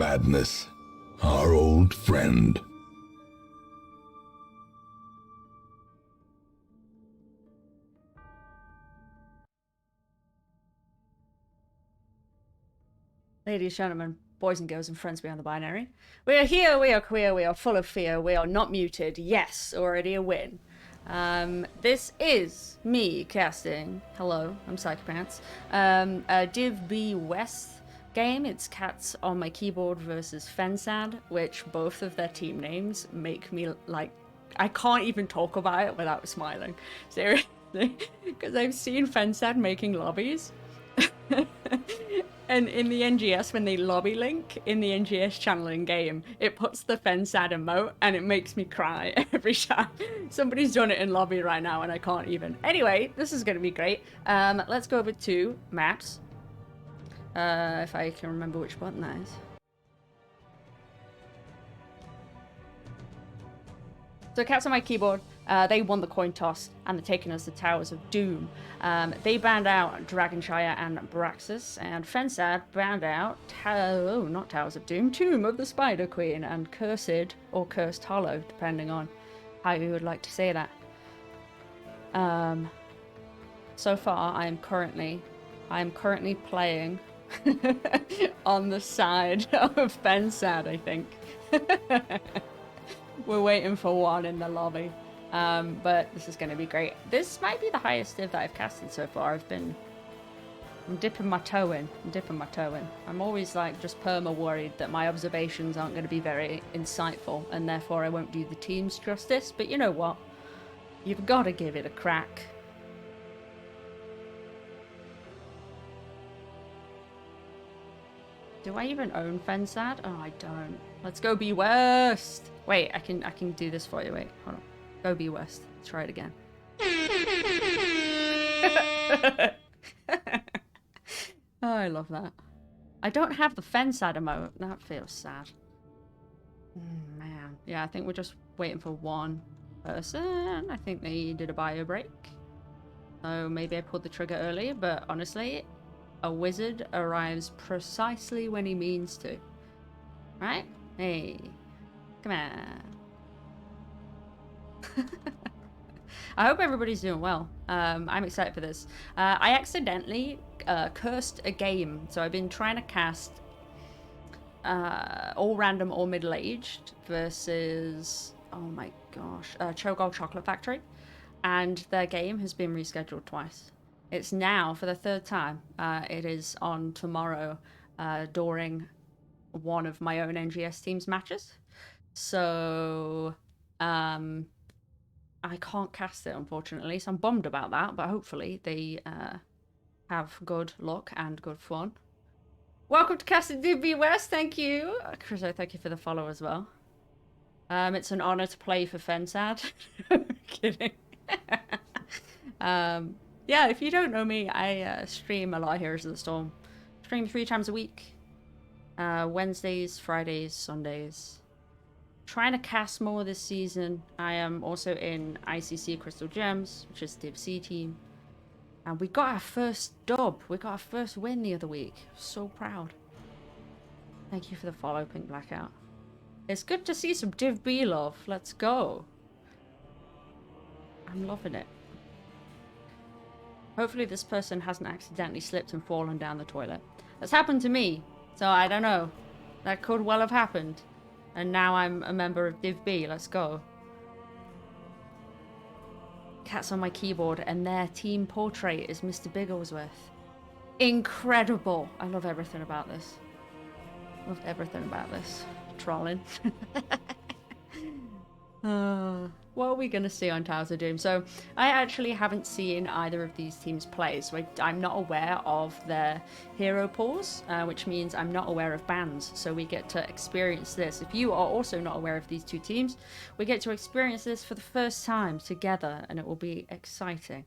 madness, our old friend. Ladies, gentlemen, boys and girls, and friends beyond the binary. We are here, we are queer, we are full of fear, we are not muted. Yes, already a win. This is me casting, hello, I'm Psychopants, a Div B West game. It's cats on my keyboard versus fensad, which both of their team names make me, like, I can't even talk about it without smiling. Seriously, because I've seen fensad making lobbies. And in the NGS, when they lobby link in the NGS channel in game, it puts the fensad emote and it makes me cry every time. Somebody's done it in lobby right now and I can't even. Anyway, this is going to be great. Let's go over to maps. If I can remember which button that is. So cats on my keyboard, they won the coin toss and they're taking us to Towers of Doom. They banned out Dragonshire and Braxis, and fensad banned out, not Towers of Doom, Tomb of the Spider Queen and Cursed or Cursed Hollow, depending on how you would like to say that. So far, I am currently playing on the side of fensad, I think. We're waiting for one in the lobby. But this is going to be great. This might be the highest div that I've casted so far. I'm dipping my toe in. I'm always like just perma worried that my observations aren't going to be very insightful and therefore I won't do the team's justice. But you know what? You've got to give it a crack. Do I even own fensad? Oh, I don't. Let's go B West. Wait, I can do this for you. Wait, hold on. Go B West. Let's try it again. Oh, I love that. I don't have the fensad emote. That feels sad. Man. Yeah, I think we're just waiting for one person. I think they did a bio break. So maybe I pulled the trigger early, but honestly, a wizard arrives precisely when he means to. Right? Hey. Come on. I hope everybody's doing well. I'm excited for this. I accidentally cursed a game. So I've been trying to cast all random or middle-aged versus, oh my gosh, Cho'Gall Chocolate Factory. And their game has been rescheduled twice. It's now for the third time. It is on tomorrow during one of my own NGS team's matches. So I can't cast it, unfortunately, so I'm bummed about that, but hopefully they have good luck and good fun. Welcome to Casting Div B West, thank you. Chris, thank you for the follow as well. It's an honor to play for fensad. Kidding. Yeah, if you don't know me, I stream a lot of Heroes of the Storm. Stream 3 times a week. Wednesdays, Fridays, Sundays. Trying to cast more this season. I am also in ICC Crystal Gems, which is the Div C team. And we got our first dub. We got our first win the other week. So proud. Thank you for the follow, Pink Blackout. It's good to see some Div B love. Let's go. I'm loving it. Hopefully this person hasn't accidentally slipped and fallen down the toilet. That's happened to me. So I don't know. That could well have happened. And now I'm a member of Div B. Let's go. Cats on my keyboard and their team portrait is Mr. Bigglesworth. Incredible. I love everything about this. Love everything about this. Trolling. What are we going to see on Towers of Doom? So I actually haven't seen either of these teams play, so I'm not aware of their hero pools, which means I'm not aware of bans, so we get to experience this. If you are also not aware of these two teams, we get to experience this for the first time together, and it will be exciting.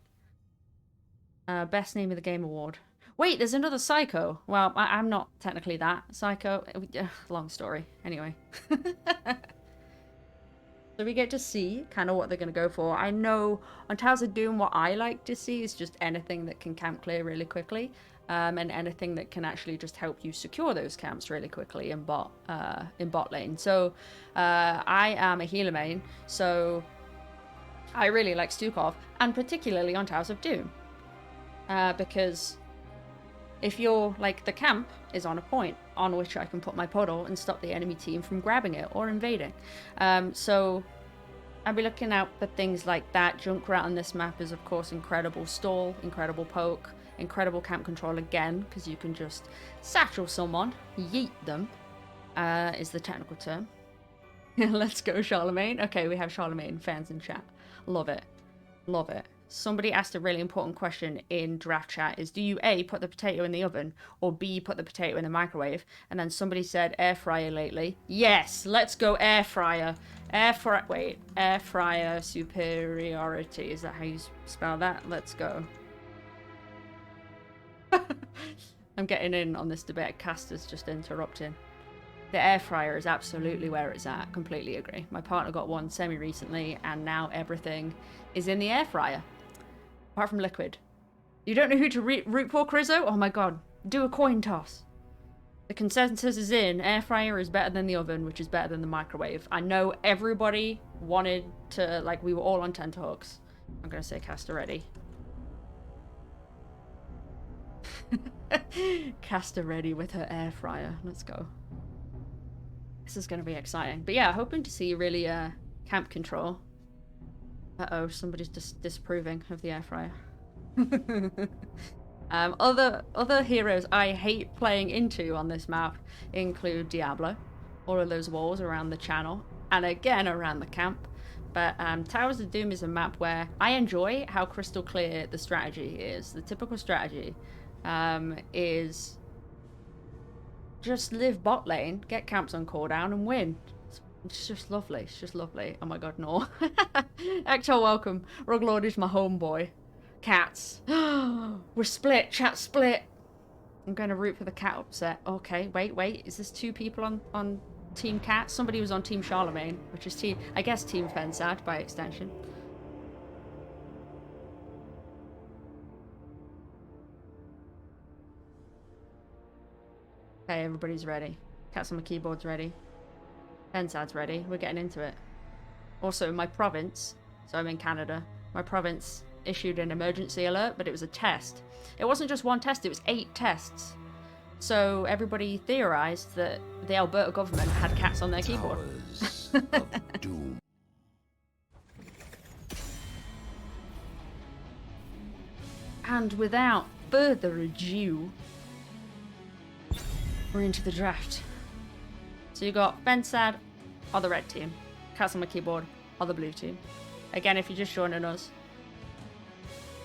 Best Name of the Game award. Wait, there's another Psycho. Well, I'm not technically that. Psycho, long story. Anyway. So we get to see kind of what they're going to go for. I know on Towers of Doom, what I like to see is just anything that can camp clear really quickly. And anything that can actually just help you secure those camps really quickly in bot lane. So I am a healer main, so I really like Stukov, and particularly on Towers of Doom. Because if you're like, the camp is on a point on which I can put my portal and stop the enemy team from grabbing it or invading. So I'll be looking out for things like that. Junkrat on this map is of course incredible stall, incredible poke, incredible camp control again, because you can just satchel someone, yeet them, is the technical term. Let's go, Charlemagne. Okay, we have Charlemagne fans in chat. Love it. Love it. Somebody asked a really important question in draft chat, is do you A, put the potato in the oven, or B, put the potato in the microwave? And then somebody said air fryer lately. Yes, let's go air fryer. Air fryer superiority. Is that how you spell that? Let's go. I'm getting in on this debate. Caster's just interrupting. The air fryer is absolutely where it's at. Completely agree. My partner got one semi-recently, and now everything is in the air fryer. Apart from liquid. You don't know who to root for, Crizzo? Oh my god. Do a coin toss. The consensus is in. Air fryer is better than the oven, which is better than the microwave. I know everybody wanted to, like, we were all on tenterhooks. I'm going to say Caster ready. Caster ready with her air fryer. Let's go. This is going to be exciting. But yeah, hoping to see really camp control. Uh-oh, somebody's just disapproving of the air fryer. Other heroes I hate playing into on this map include Diablo, all of those walls around the channel, and again around the camp. But Towers of Doom is a map where I enjoy how crystal clear the strategy is. The typical strategy is just live bot lane, get camps on cooldown, and win. It's just lovely. It's just lovely. Oh my god, no. Ector, welcome. Ruglord is my homeboy. Cats. We're split. Chat split. I'm going to root for the cat upset. Okay, wait. Is this two people on Team Cat? Somebody was on Team Charlemagne, which is Team fensad by extension. Okay, everybody's ready. Cats on my keyboard's ready. Fensad's ready. We're getting into it. Also, my province, so I'm in Canada, my province issued an emergency alert, but it was a test. It wasn't just one test, it was 8 tests. So everybody theorized that the Alberta government had cats on their keyboard. Of Doom. And without further ado, we're into the draft. So you got Fensad, or the red team. Cats on my keyboard, or the blue team. Again, if you're just joining us,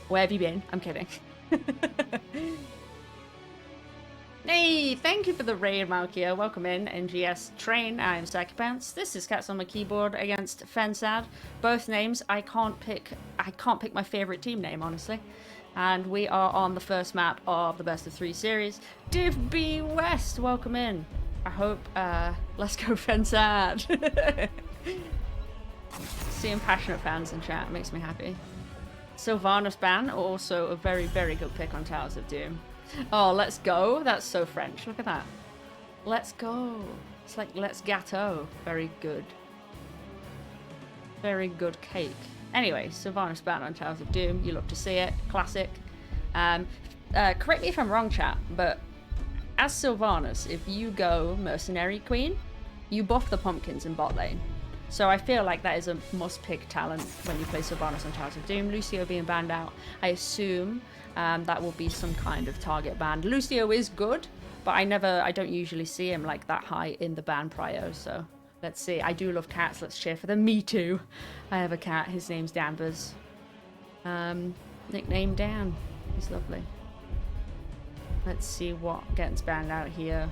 where have you been? I'm kidding. Hey, thank you for the raid, Malkia. Welcome in, NGS Train. I'm Psychobounce. This is Cats on my keyboard against Fensad. Both names, I can't pick my favorite team name, honestly. And we are on the first map of the best of 3 series, Div B West. Welcome in. I hope, let's go Fensad. Seeing passionate fans in chat makes me happy. Sylvanas ban, also a very, very good pick on Towers of Doom. Oh, let's go. That's so French. Look at that. Let's go. It's like let's gâteau. Very good. Very good cake. Anyway, Sylvanas ban on Towers of Doom. You love to see it. Classic. Correct me if I'm wrong, chat, but as Sylvanas, if you go Mercenary Queen, you buff the pumpkins in bot lane. So I feel like that is a must-pick talent when you play Sylvanas on Towers of Doom. Lucio being banned out, I assume that will be some kind of target ban. Lucio is good, but I don't usually see him like that high in the ban prio, so let's see. I do love cats, let's cheer for them. Me too. I have a cat, his name's Danvers. Nickname Dan. He's lovely. Let's see what gets banned out here.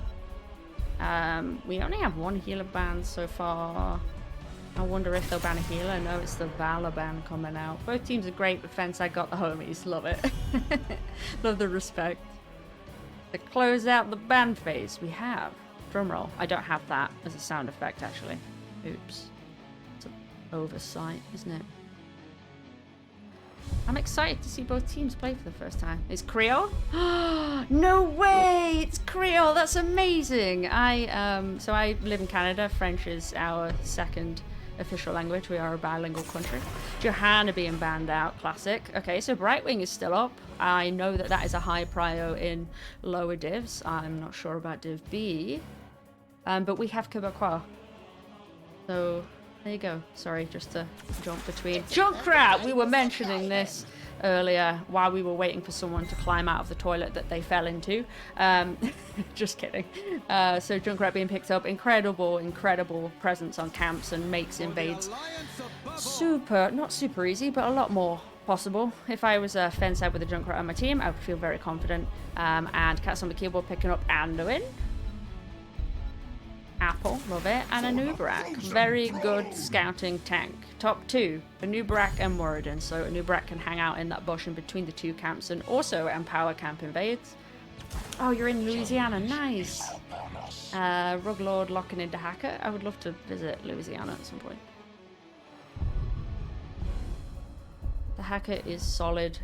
We only have one healer ban so far. I wonder if they'll ban a healer. No, it's the Valor ban coming out. Both teams are great, but Fensad got the homies. Love it. Love the respect. To close out the ban phase, we have... Drumroll. I don't have that as a sound effect, actually. Oops. oversight, isn't it? I'm excited to see both teams play for the first time. Is Creole? No way! It's Creole. That's amazing. So I live in Canada. French is our second official language. We are a bilingual country. Johanna being banned out. Classic. Okay, so Brightwing is still up. I know that that is a high prio in lower divs. I'm not sure about Div B. But we have Quebecois. So there you go. Sorry, just to jump between. Junkrat! We were mentioning this earlier while we were waiting for someone to climb out of the toilet that they fell into. Just kidding. So Junkrat being picked up. Incredible presence on camps and makes invades not super easy, but a lot more possible. If I was a fensad with a Junkrat on my team, I would feel very confident. And Cats on the keyboard picking up Anduin. Apple, love it, and a Nubarak. Very good scouting tank. Top 2, a Nubarak and Moradin. So a Nubarak can hang out in that bush in between the 2 camps and also empower camp invades. Oh, you're in Louisiana, nice. Ruglord locking into Hacker. I would love to visit Louisiana at some point. The Hacker is solid.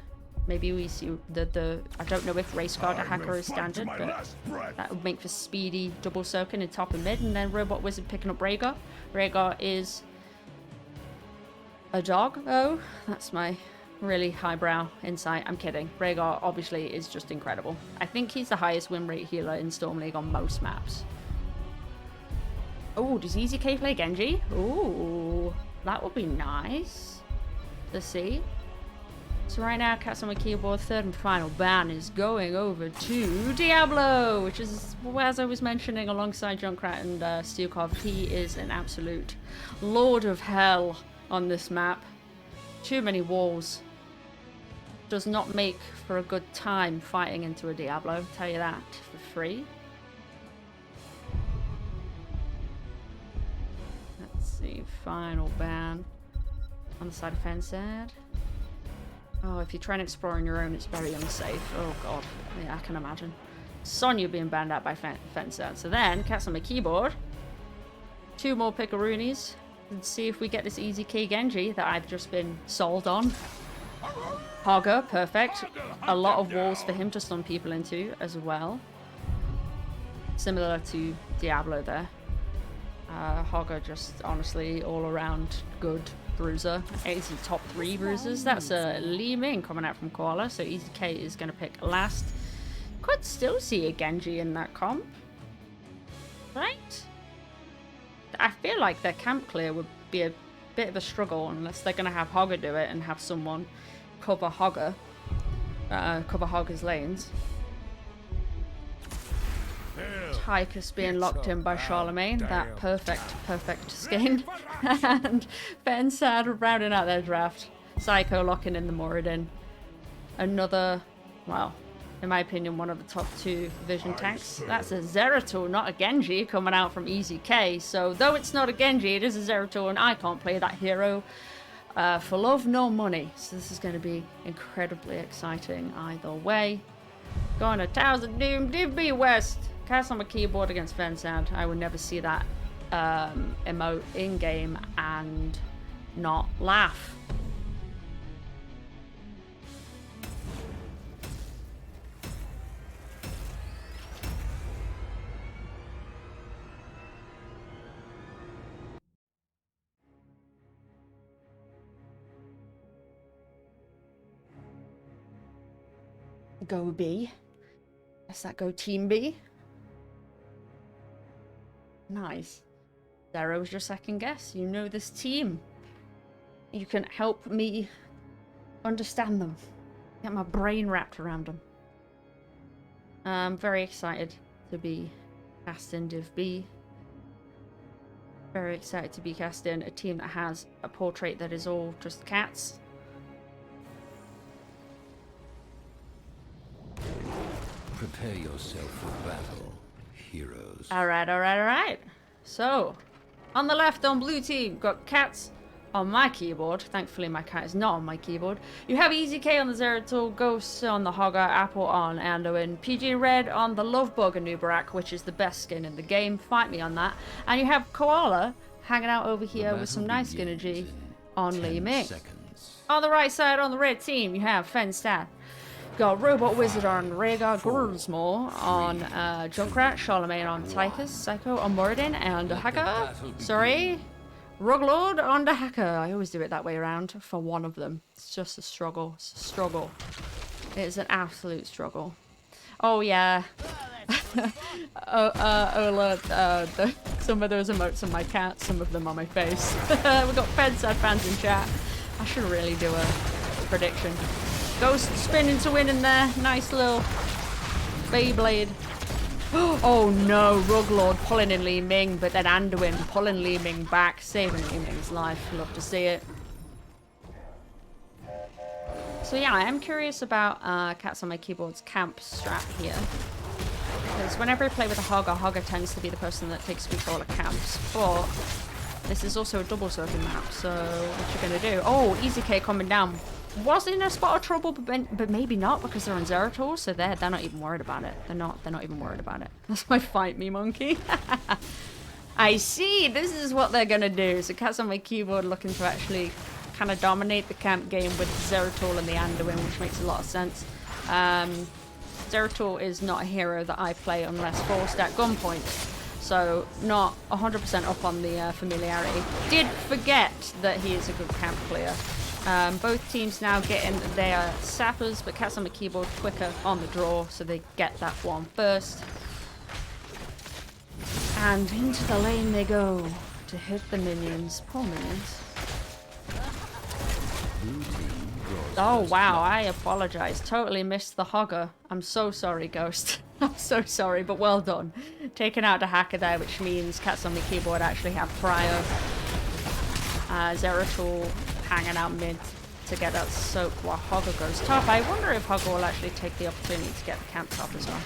Maybe we see I don't know if Race Guard Hacker is standard, but that would make for speedy double soaking in top and mid, and then Robot Wizard picking up Rhaegar. Rhaegar is a dog. Oh, that's my really highbrow insight. I'm kidding. Rhaegar obviously is just incredible. I think he's the highest win rate healer in Storm League on most maps. Oh, does Easy K play Genji? Ooh, that would be nice to see. So right now, Cats on my keyboard, third and final ban is going over to Diablo, which is, as I was mentioning, alongside Junkrat and Stukov, he is an absolute lord of hell on this map. Too many walls. Does not make for a good time fighting into a Diablo, tell you that for free. Let's see, final ban on the side of fensad. Oh, if you try and explore on your own, it's very unsafe. Oh, God. Yeah, I can imagine. Sonya being banned out by fensad. So then, Cats on my keyboard. 2 more Pickaroonies. And see if we get this easy key Genji that I've just been sold on. Hogger, perfect. A lot of walls for him to stun people into as well. Similar to Diablo there. Hogger just honestly all around good bruiser. Easy top 3 bruisers. That's a Li Ming coming out from Koala, so Easy K is going to pick last. Could still see a Genji in that comp. Right? I feel like their camp clear would be a bit of a struggle unless they're going to have Hogger do it and have someone cover Hogger. Cover Hogger's lanes. Tychus being locked in by Charlemagne, that perfect skin. And fensad rounding out their draft. Psycho locking in the Moradin. Another, well, in my opinion, one of the top 2 vision tanks. That's a Zeratul, not a Genji, coming out from Easy K. So though it's not a Genji, it is a Zeratul, and I can't play that hero for love nor money. So this is going to be incredibly exciting either way. Going to Towers of Doom, Div B West. Cast on my keyboard against fensad. I would never see that emote in game and not laugh. Go B. Guess that go Team B. Nice. Zero was your second guess. You know this team. You can help me understand them. Get my brain wrapped around them. I'm very excited to be cast in Div B. Very excited to be cast in a team that has a portrait that is all just cats. Prepare yourself for battle, heroes. Alright. So, on the left on blue team, got cats on my keyboard. Thankfully, my cat is not on my keyboard. You have Easy K on the Zeratul, Ghost on the Hogger, Apple on Anduin, PG Red on the Lovebug and Nubarak, which is the best skin in the game. Fight me on that. And you have Koala hanging out over here The with some battle nice begins energy in on Li 10 Ming. seconds. On the right side, on the red team, you have fensad. Got Robot Wizard on Rhaegar, Gursmore on Junkrat, Charlemagne on Tychus, Psycho on Moradin, and Hacker. Sorry, Ruglord on the Hacker. I always do it that way around for one of them. It's just a struggle. It's a struggle. It is an absolute struggle. Oh yeah. Ola, some of those emotes on my cat, some of them on my face. We got fensad fans in chat. I should really do a prediction. Ghost spinning to win in there. Nice little Beyblade. Oh no, Ruglord pulling in Li Ming, but then Anduin pulling Li Ming back, saving Li Ming's life. Love to see it. So yeah, I am curious about Cats on My Keyboard's camp strat here. Because whenever I play with a Hogger tends to be the person that takes control of camps. But this is also a double circle map, so what you gonna do? Oh, Easy K coming down. Was in a spot of trouble, but maybe not because they're on Zeratul, so they're not even worried about it. They're not even worried about it. That's my fight me monkey. I see. This is what they're gonna do. So Cats on My Keyboard looking to actually kind of dominate the camp game with Zeratul and the Anduin, which makes a lot of sense. Zeratul is not a hero that I play unless forced at gunpoint, so not 100% up on the familiarity. Did forget that he is a good camp clear. Both teams now getting their sappers, but Cats on the Keyboard quicker on the draw, so they get that one first. And into the lane they go to hit the minions. Poor minions. Oh wow, I apologize. Totally missed the Hogger. I'm so sorry, Ghost. I'm so sorry, but well done. Taking out the Hacker there, which means Cats on the Keyboard actually have prior. Zeratul hanging out mid to get that soak while Hogger goes top. I wonder if Hogger will actually take the opportunity to get the camp top as well.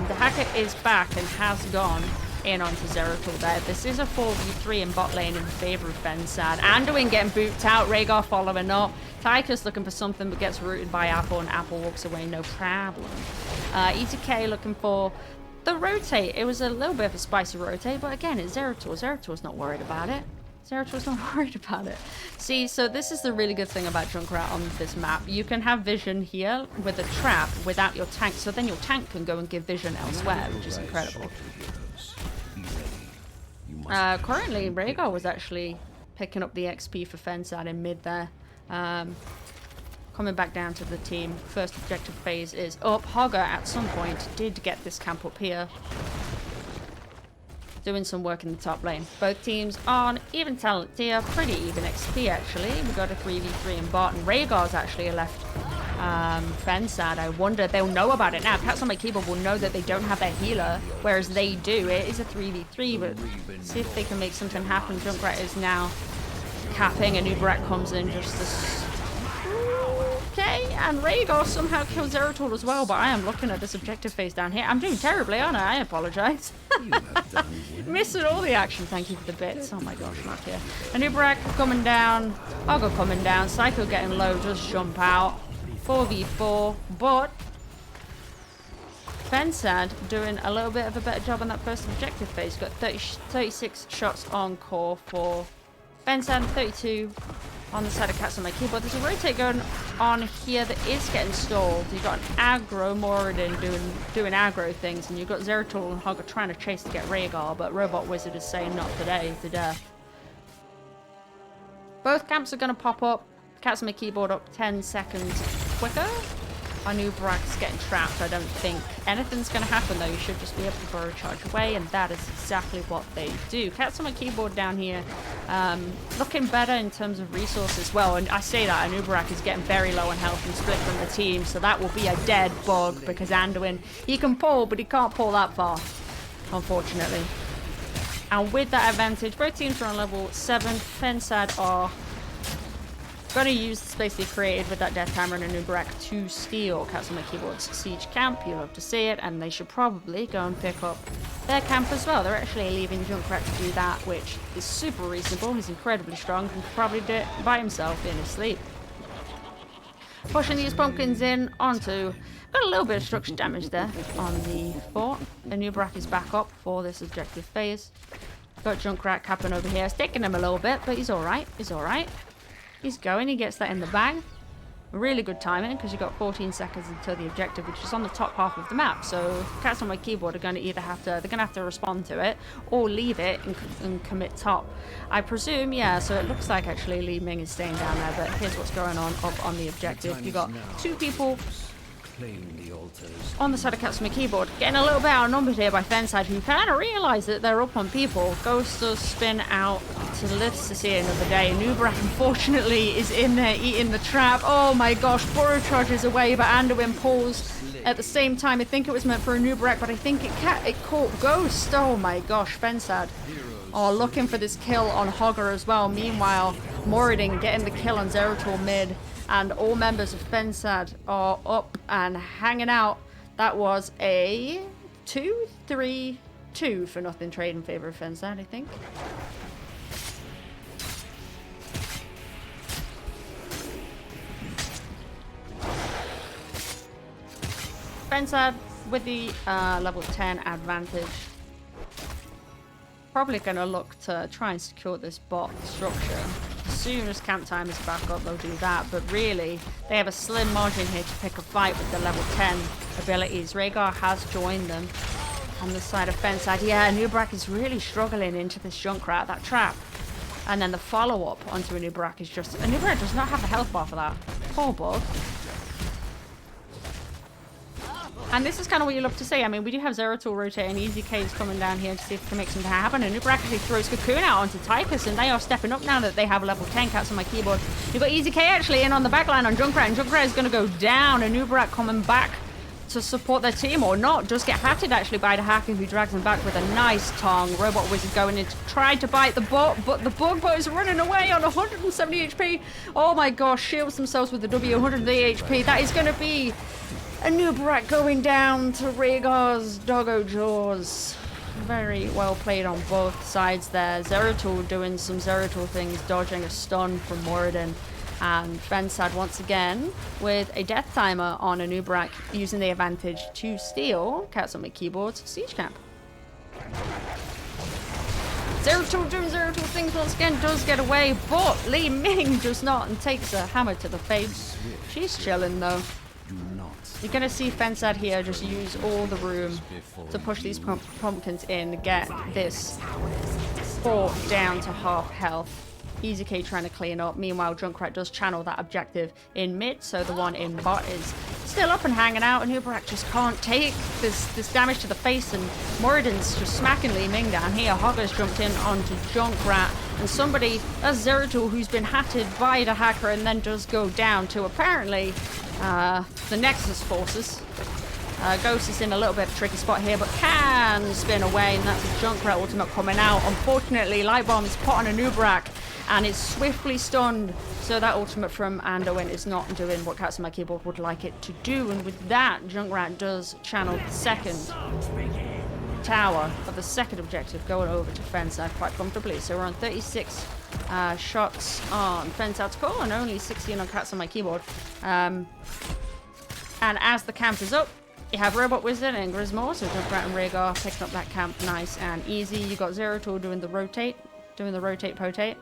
The Hacker is back and has gone in onto Zeratul there. This is a 4v3 in bot lane in favor of fensad. Anduin getting booped out, Rhaegar following up. Tychus looking for something but gets rooted by Apple, and Apple walks away, no problem. ETK looking for the rotate. It was a little bit of a spicy rotate, but again, it's Zeratul. Zeratul's not worried about it. Zeratul's not worried about it. See, so this is the really good thing about Junkrat on this map. You can have vision here with a trap without your tank, so then your tank can go and give vision elsewhere, which is incredible. Currently, Rhaegar was actually picking up the XP for fensad in mid there. Coming back down to the team. First objective phase is up. Hogger at some point did get this camp up here. Doing some work in the top lane. Both teams on even talent tier, pretty even XP actually. We got a 3v3 in bot, and Rhaegar's actually left fensad. I wonder, they'll know about it now. Cats on My Keyboard will know that they don't have their healer, whereas they do. It is a 3v3, but see if they can make something happen. Junkrat is now capping, and Ubrak comes in just as... Okay, and Rhaegar somehow kills Zeratul as well, but I am looking at this objective phase down here. I'm doing terribly, aren't I? I apologise. Missing all the action. Thank you for the bits. Oh my gosh, not here. And Ubrak coming down. Hogger coming down. Psycho getting low, just jump out. 4v4, but fensad doing a little bit of a better job on that first objective phase. Got 36 shots on core for fensad, 32 on the side of Cats on My Keyboard. There's a rotate going on here that is getting stalled. You've got an aggro Moradin doing aggro things, and you've got Zeratul and Hogger trying to chase to get Rhaegar, but Robot Wizard is saying not today, to death. Both camps are going to pop up. Cats on My Keyboard up 10 seconds quicker. Our new Brak's getting trapped. I don't think anything's going to happen though. You should just be able to burrow charge away, and that is exactly what they do. Cats on My Keyboard down here looking better in terms of resources. Well, and I say that Anubarak is getting very low on health and split from the team, so that will be a dead bug because Anduin, he can pull, but he can't pull that far, unfortunately. And with that advantage, both teams are on level 7. fensad are going to use the space they created with that Death Hammer and Anubarak to steal Cats on My Keyboard's siege camp. You love to see it, and they should probably go and pick up their camp as well. They're actually leaving Junkrat to do that, which is super reasonable. He's incredibly strong and could probably do it by himself in his sleep. Pushing these pumpkins in onto... Got a little bit of structure damage there on the fort. Anubarak is back up for this objective phase. Got Junkrat capping over here. It's taking him a little bit, but he's alright. He's alright. He's going. He gets that in the bag. Really good timing, because you've got 14 seconds until the objective, which is on the top half of the map. So cats on my keyboard are going to either have to, they're going to have to respond to it, or leave it and commit top. I presume, yeah, so it looks like actually Li Ming is staying down there, but here's what's going on up on the objective. You got two people on the side of cats on my keyboard, getting a little bit outnumbered here by fensad, who kind of realise that they're up on people. Ghost does spin out to live to see another day. Nubrak, unfortunately, is in there eating the trap. Oh my gosh, Burrow charges away, but Anduin pulls at the same time. I think it was meant for a Nubrak, but I think it caught Ghost. Oh my gosh, fensad. Oh, looking for this kill on Hogger as well. Meanwhile, Moradin getting the kill on Zeratul mid. And all members of fensad are up and hanging out. That was a 2-3-2 for nothing trade in favor of fensad, I think. Fensad with the level 10 advantage. Probably going to look to try and secure this bot structure. As soon as camp time is back up, they'll do that. But really, they have a slim margin here to pick a fight with the level 10 abilities. Rhaegar has joined them on the side of fensad. Yeah, Nubrak is really struggling into this Junkrat, that trap. And then the follow-up onto a Nubrak is just... A Nubrak does not have the health bar for that. Poor bug. And this is kind of what you love to see. I mean, we do have Zeratul rotating. Easy K is coming down here to see if it can make something happen. And Nubrak actually throws Cocoon out onto Tychus, and they are stepping up now that they have level 10 cats on my keyboard. You've got Easy K actually in on the backline on Junkrat, and Junkrat is going to go down. And Nubrak coming back to support their team, or not. Just get hatted actually by the hacker, who drags them back with a nice tongue. Robot Wizard going in to try to bite the bot, but the bug bot is running away on 170 HP. Oh my gosh, shields themselves with the W, 108 HP. That is going to be a Nubrak going down to Rhaegar's doggo jaws. Very well played on both sides there. Zeratul doing some Zeratul things, dodging a stun from Moradin. And fensad once again with a death timer on a Nubrak, using the advantage to steal cats on my keyboard's siege camp. Zeratul doing Zeratul things once again, does get away, but Li Ming does not, and takes a hammer to the face. She's chilling though. You're going to see fensad here just use all the room to push these pumpkins in, get this fort down to half health. Easy K trying to clean up. Meanwhile, Junkrat does channel that objective in mid, so the one in bot is still up and hanging out, and Nubrak just can't take this damage to the face, and Moradin's just smacking Li Ming down here. Hogger's jumped in onto Junkrat, and somebody, that's Zeratul, who's been hatted by the hacker and then does go down to apparently the Nexus forces. Ghost is in a little bit of a tricky spot here, but can spin away, and that's a Junkrat ultimate coming out. Unfortunately, Light Bomb is put on a Nubrak, and it's swiftly stunned, so that ultimate from Anduin is not doing what cats on my keyboard would like it to do. And with that, Junkrat does channel the second tower of the second objective, going over to fensad quite comfortably. So we're on 36 shots on fensad's call, and only 16 on cats on my keyboard. And as the camp is up, you have Robot Wizard and Grismore, so Junkrat and Rhaegar picking up that camp nice and easy. You got Zeratul doing the rotate potate.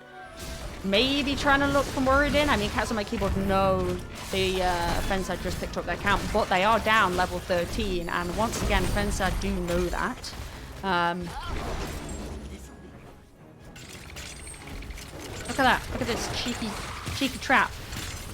Maybe trying to look for Moradin. I mean, cats on my keyboard know the fensad just picked up their camp, but they are down level 13, and once again, fensad do know that. Look at that. Look at this cheeky trap.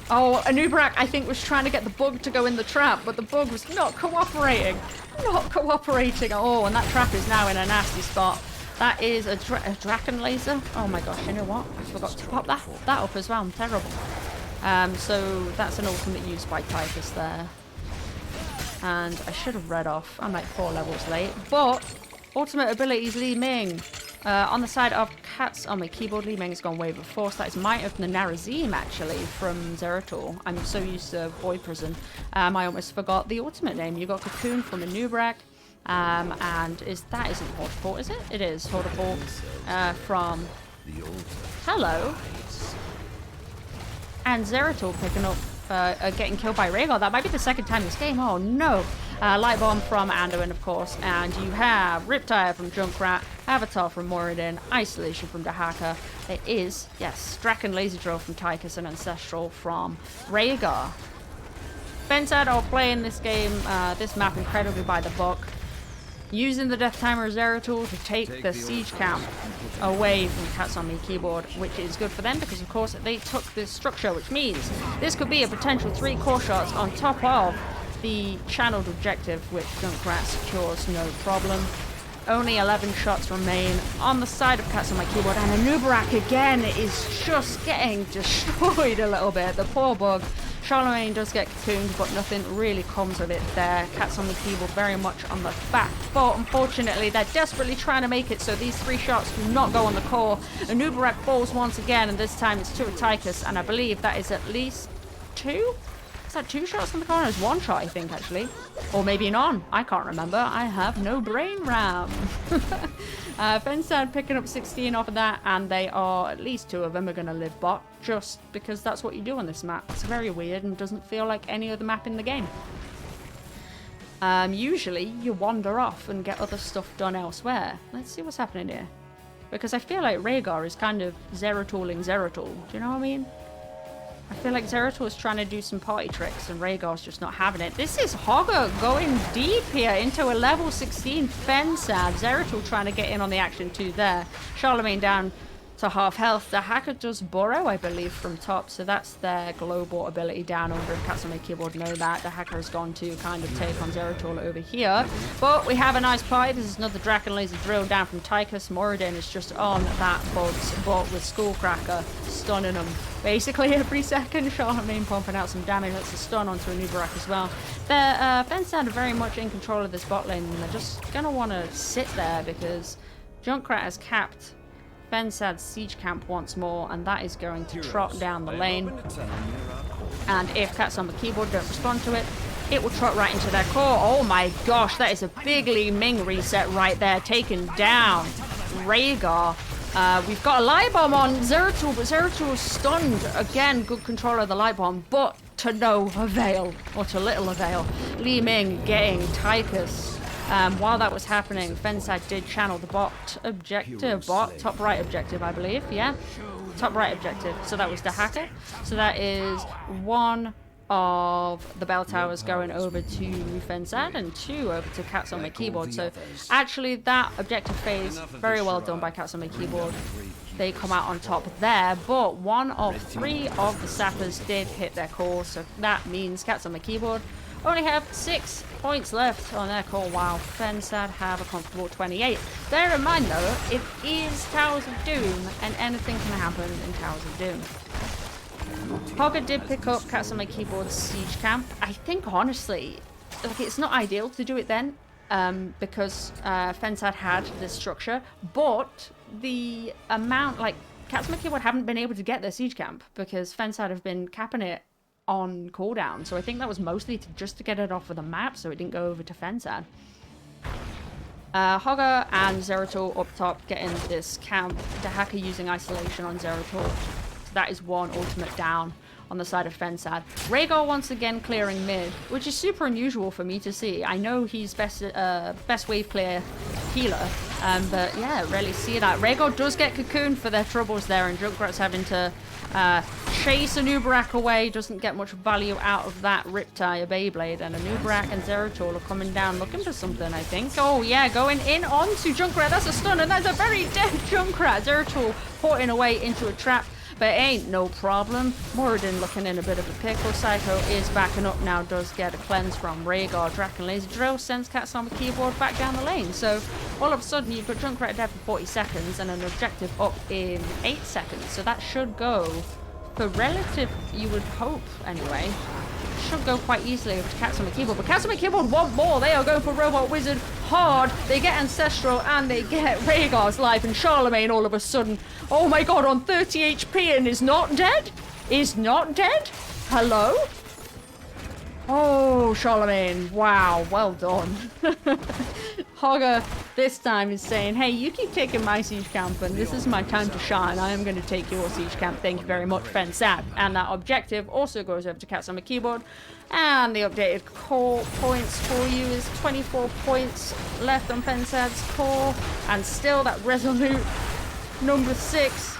Oh, Nubrak, I think, was trying to get the bug to go in the trap, but the bug was not cooperating. Not cooperating at all, and that trap is now in a nasty spot. That is a Draken laser. Oh my gosh, you know what? I forgot to pop that up as well. I'm terrible. So that's an ultimate used by Tychus there. And I should have read off. I'm like 4 levels late. But ultimate abilities Li Ming. On the side of cats on my keyboard, Li Ming has gone Wave of Force. That is Might of the Narazim, actually, from Zeratul. I'm so used to Boy Prison. I almost forgot the ultimate name. You got Cocoon from a Nubrak. And that isn't Hortefort, is it? It is Hortefort from Hello. And Zeratul picking up getting killed by Rhaegar. That might be the second time this game. Oh no. Light Bomb from Anduin, of course. And you have Riptide from Junkrat, Avatar from Moradin, Isolation from Dahaka. It is, yes, Draken Laser Drill from Tychus and Ancestral from Rhaegar. fensad are playing this game, this map incredibly by the book. Using the Death Timer Zeratul to take the siege camp away from Cats on Me keyboard, which is good for them because, of course, they took this structure, which means this could be a potential 3 core shots on top of the channeled objective, which Junkrat secures no problem. Only 11 shots remain on the side of Cats on My keyboard, and Anubarak again is just getting destroyed a little bit. The poor bug. Charlemagne does get cocooned, but nothing really comes of it there. Cats on the keyboard very much on the back foot. Unfortunately, they're desperately trying to make it so these 3 shots do not go on the core. Anubarak falls once again, and this time it's to Tychus, and I believe that is at least 2? Is that 2 shots on the corner? It's 1 shot, I think, actually. Or maybe none. I can't remember. I have no brain RAM. fensad picking up 16 off of that, and they are, at least 2 of them are going to live bot, just because that's what you do on this map. It's very weird and doesn't feel like any other map in the game. Usually, you wander off and get other stuff done elsewhere. Let's see what's happening here. Because I feel like Rhaegar is kind of Zeratooling Zeratul. Do you know what I mean? I feel like Zeratul is trying to do some party tricks and Rhaegar's just not having it. This is Hogger going deep here into a level 16 fensad. Zeratul trying to get in on the action too there. Charlemagne down to half health. The hacker does burrow, I believe, from top, so that's their global ability down under. If Cats on My keyboard know that. The hacker has gone to kind of take on Zeratul over here. But we have a nice play. This is another Draken Laser drill down from Tychus. Moradin is just on that bug's butt with Skullcracker, stunning him basically every second. Charlemagne pumping out some damage. That's a stun onto Anubarak as well. The fensad are very much in control of this bot lane, and they're just going to want to sit there because Junkrat has capped fensad siege camp once more, and that is going to trot down the lane. And if Cats on the keyboard don't respond to it, it will trot right into their core. Oh my gosh, that is a big Li Ming reset right there, taking down Rhaegar. We've got a light bomb on Zeratul, but Zeratul is stunned. Again, good control of the light bomb, but to no avail, or to little avail. Li Ming getting Tychus. While that was happening, fensad did channel the bot objective, top right objective, I believe, yeah? Top right objective. So that was the hacker. So that is 1 of the bell towers going over to fensad and 2 over to Cats on My keyboard. So actually that objective phase, very well done by Cats on My keyboard. They come out on top there, but 1 of 3 of the sappers did hit their core, so that means Cats on My keyboard only have 6 points left on their core, while fensad have a comfortable 28. Bear in mind though, it is Towers of Doom, and anything can happen in Towers of Doom. Hogger did pick up Cats on My keyboard siege camp. I think honestly, like, it's not ideal to do it then, because fensad had this structure, but the amount, like, Cats on My keyboard haven't been able to get their siege camp because fensad have been capping it on cooldown, so I think that was mostly just to get it off of the map so it didn't go over to fensad. Hogger and Zeratul up top getting this camp. The hacker using isolation on Zeratul. So that is 1 ultimate down on the side of fensad. Rhaegar once again clearing mid, which is super unusual for me to see. I know he's best wave clear healer, but yeah, rarely see that. Rhaegar does get cocooned for their troubles there, and Junkrat's having to chase Anubarak away. Doesn't get much value out of that Riptide Beyblade, and Anubarak and Zeratul are coming down looking for something, I think. Oh yeah, going in onto Junkrat. That's a stun, and that's a very dead Junkrat. Zeratul porting away into a trap, but ain't no problem. Moradin looking in a bit of a pickle. Psycho is backing up now, does get a cleanse from Rhaegar. Draken Laser Drill sends Cats on the keyboard back down the lane. So all of a sudden you've got Junkrat dead for 40 seconds and an objective up in 8 seconds. So that should go for relative, you would hope anyway, should go quite easily over to Cats on the keyboard. But Cats on the keyboard want more. They are going for Robot Wizard hard. They get Ancestral and they get Rhaegar's life, and Charlemagne all of a sudden, oh my god, on 30 HP and is not dead? Is not dead? Hello? Oh, Charlemagne. Wow, well done. Hogger this time is saying, hey, you keep taking my siege camp, and this is my time to shine. I am going to take your siege camp. Thank you very much, fensad. And that objective also goes over to Cats on my keyboard. And the updated core points for you is 24 points left on fensad's core. And still that resolute number 6.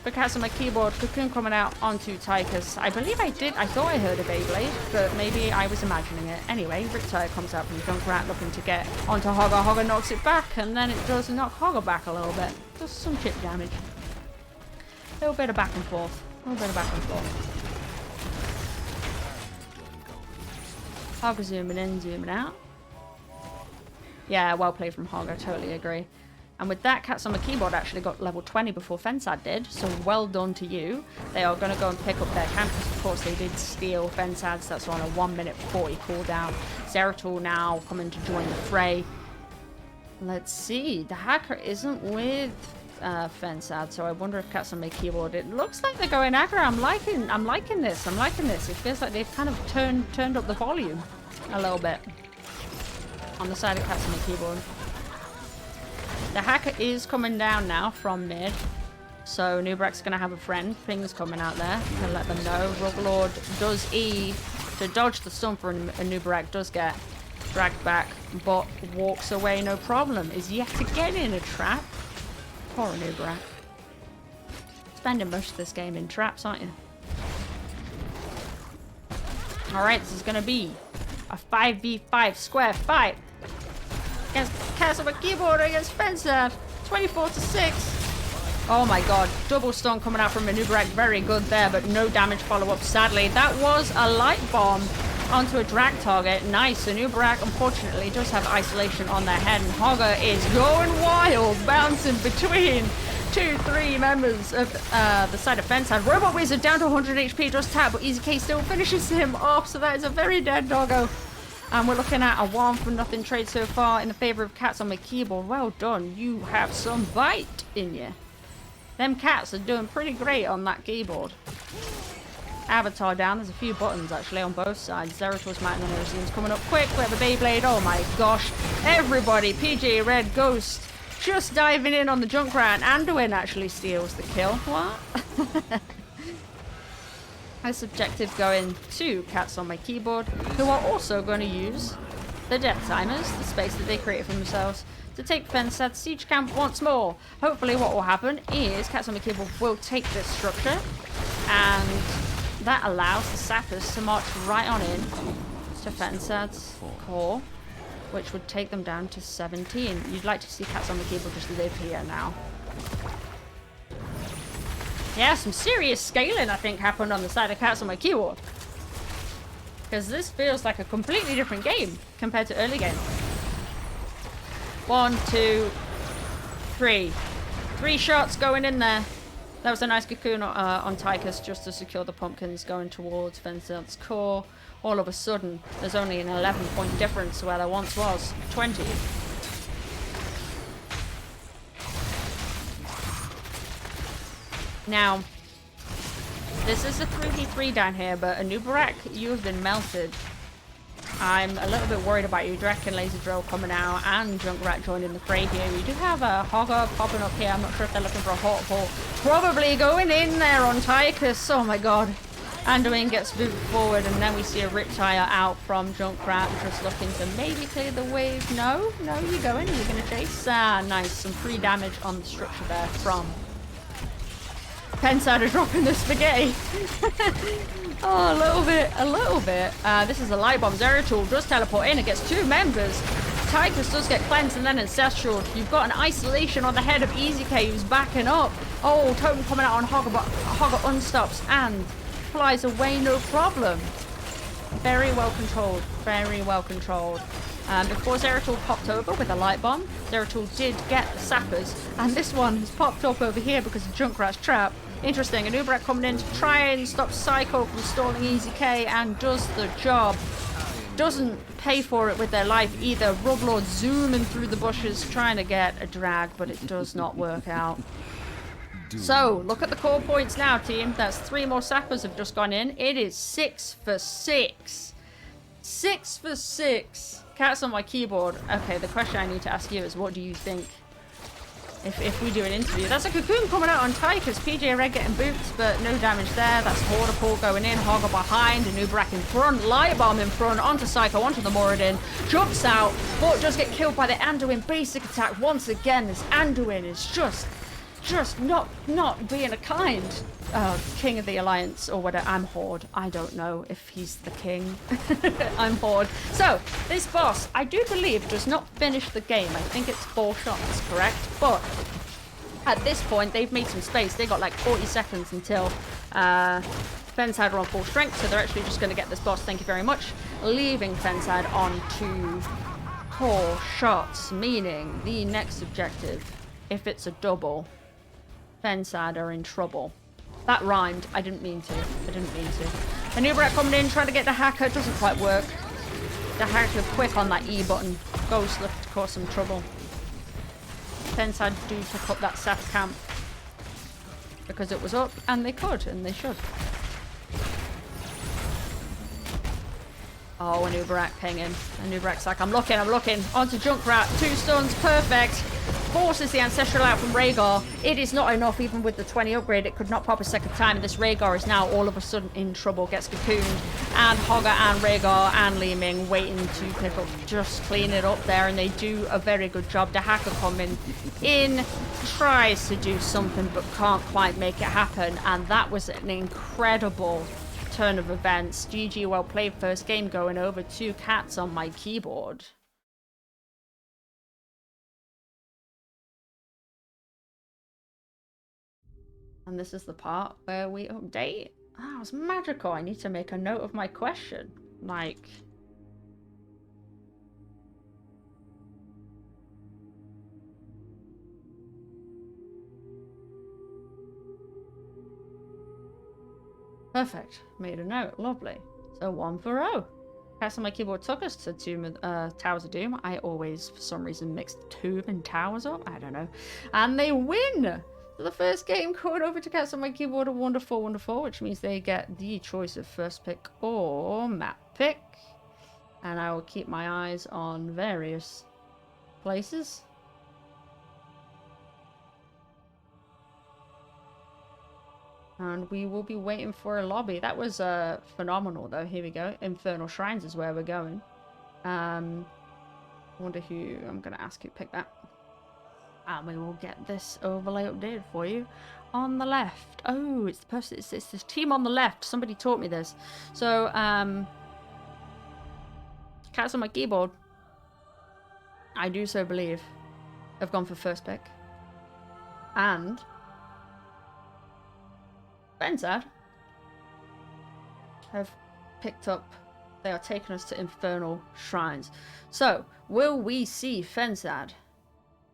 For Cats on my keyboard, Cocoon coming out onto Tychus. I believe I thought I heard a Beyblade, but maybe I was imagining it. Anyway, Riptide comes out from Junkrat looking to get onto Hogger. Hogger knocks it back, and then it does knock Hogger back a little bit. Just some chip damage. A little bit of back and forth. A little bit of back and forth. Hogger zooming in, zooming out. Yeah, well played from Hogger, totally agree. And with that, Cats on my keyboard actually got level 20 before fensad did, so well done to you. They are going to go and pick up their camp, because of course they did steal fensad's. That's on a 1 minute 40 cooldown. Zeratul now coming to join the fray. Let's see, the hacker isn't with fensad, so I wonder if Cats on my keyboard. It looks like they're going aggro. I'm liking this. It feels like they've kind of turned up the volume a little bit on the side of Cats on my keyboard. The hacker is coming down now from mid, so Nubrak's going to have a friend. Ping's coming out there. You can let them know. Ruglord does E to dodge the stun for a Nubrak, does get dragged back, but walks away no problem. Is yet again in a trap. Poor Nubrak. Spending most of this game in traps, aren't you? Alright, this is going to be a 5v5 square fight. Against Cats on my keyboard against fensad. 24-6. Oh my god. Double stun coming out from Manubarak. Very good there, but no damage follow-up, sadly. That was a light bomb onto a drag target. Nice. Manubarak, unfortunately, does have isolation on their head, and Hogger is going wild, bouncing between 2-3 members of the side of fensad. Robot Wizard down to 100 HP, just tap, but EasyK still finishes him off, so that is a very dead doggo. And we're looking at a 1-for-0 trade so far in the favor of Cats on my keyboard. Well done. You have some bite in you. Them cats are doing pretty great on that keyboard. Avatar down. There's a few buttons actually on both sides. Zeratul's Mountain Energy coming up quick. We have a Beyblade. Oh my gosh. Everybody. PJ Red Ghost just diving in on the Junkrat. Anduin actually steals the kill. What? Nice objective going to Cats on my keyboard, who are also going to use the death timers, the space that they created for themselves, to take fensad's siege camp once more. Hopefully what will happen is Cats on my keyboard will take this structure, and that allows the sappers to march right on in to fensad's core, which would take them down to 17. You'd like to see Cats on the keyboard just live here now. Yeah, some serious scaling, I think, happened on the side of Cats on my keyboard. Because this feels like a completely different game compared to early game. 1, 2, 3. 3 shots going in there. That was a nice cocoon on Tychus just to secure the pumpkins going towards fensad's core. All of a sudden, there's only an 11-point difference where there once was 20. Now, this is a 3v3 down here, but Anubarak, you have been melted. I'm a little bit worried about you. Drek and Laser Drill coming out, and Junkrat joining the fray here. You do have a Hogger popping up here. I'm not sure if they're looking for a hot pull. Probably going in there on Tychus. Oh my god. Anduin gets moved forward, and then we see a Riptire out from Junkrat, just looking to maybe clear the wave. No, you're going. You're going to chase. Nice. Some free damage on the structure there from fensad are dropping the spaghetti. Oh, a little bit. This is a light bomb. Zeratul does teleport in. It gets 2 members. Tychus does get cleansed and then ancestral. You've got an isolation on the head of EasyK who's backing up. Oh, totem coming out on Hogger, but Hogger unstops and flies away no problem. Very well controlled. Very well controlled. Before Zeratul popped over with a light bomb, Zeratul did get the sappers, and this one has popped up over here because of Junkrat's trap. Interesting, Anubarak coming in to try and stop Psycho from stalling EasyK, and does the job. Doesn't pay for it with their life either. Ruglord zooming through the bushes trying to get a drag, but it does not work out. So, look at the core points now, team. That's 3 more sappers have just gone in. It is 6 for 6. 6 for 6. Cats on my keyboard. Okay, the question I need to ask you is, what do you think if we do an interview? That's a Cocoon coming out on Tyker's PJ Red getting boots, but no damage there. That's Hordepool going in, Hogger behind, Anubrak in front, Light Bomb in front, onto Psycho, onto the Moradin, jumps out, but does get killed by the Anduin basic attack once again. This Anduin is just not being a kind king of the Alliance, or whatever. I'm Horde. I don't know if he's the king. I'm Horde. So, this boss, I do believe, does not finish the game. I think it's 4 shots, correct? But at this point, they've made some space. They got like 40 seconds until fensad are on full strength, so they're actually just going to get this boss, thank you very much, leaving fensad on to 4 shots, meaning the next objective, if it's a double, fensad are in trouble. That rhymed. I didn't mean to. Anubrak coming in, trying to get the hacker. Doesn't quite work. The hacker quick on that E button. Ghost left to cause some trouble. fensad do pick up that sap camp. Because it was up, and they could, and they should. Oh, Anubrak pinging. Anubrak's like, I'm looking. Onto Junkrat. 2 stuns, perfect. Forces the Ancestral out from Rhaegar. It is not enough, even with the 20 upgrade. It could not pop a second time. And this Rhaegar is now all of a sudden in trouble. Gets cocooned. And Hogger and Rhaegar and Li Ming waiting to pick up, just clean it up there. And they do a very good job. The hacker coming in, tries to do something, but can't quite make it happen. And that was an incredible turn of events. GG, well played. First game going over 2 cats on my keyboard. And this is the part where we update. Ah, it was magical. I need to make a note of my question. Like, perfect. Made a note. Lovely. So 1 for 0. Cats on my keyboard took us to Towers of Doom. I always, for some reason, mixed Tomb and Towers up. I don't know. And they win! So the first game going over to Cats on my keyboard are wonderful, which means they get the choice of first pick or map pick. And I will keep my eyes on various places. And we will be waiting for a lobby. That was phenomenal, though. Here we go. Infernal Shrines is where we're going. I wonder who... I'm going to ask who picked that. And we will get this overlay updated for you. On the left. Oh, it's the person... It's this team on the left. Somebody taught me this. So, Cats on my keyboard, I do so believe, have gone for first pick. And... fensad have picked up, they are taking us to Infernal Shrines. So, will we see fensad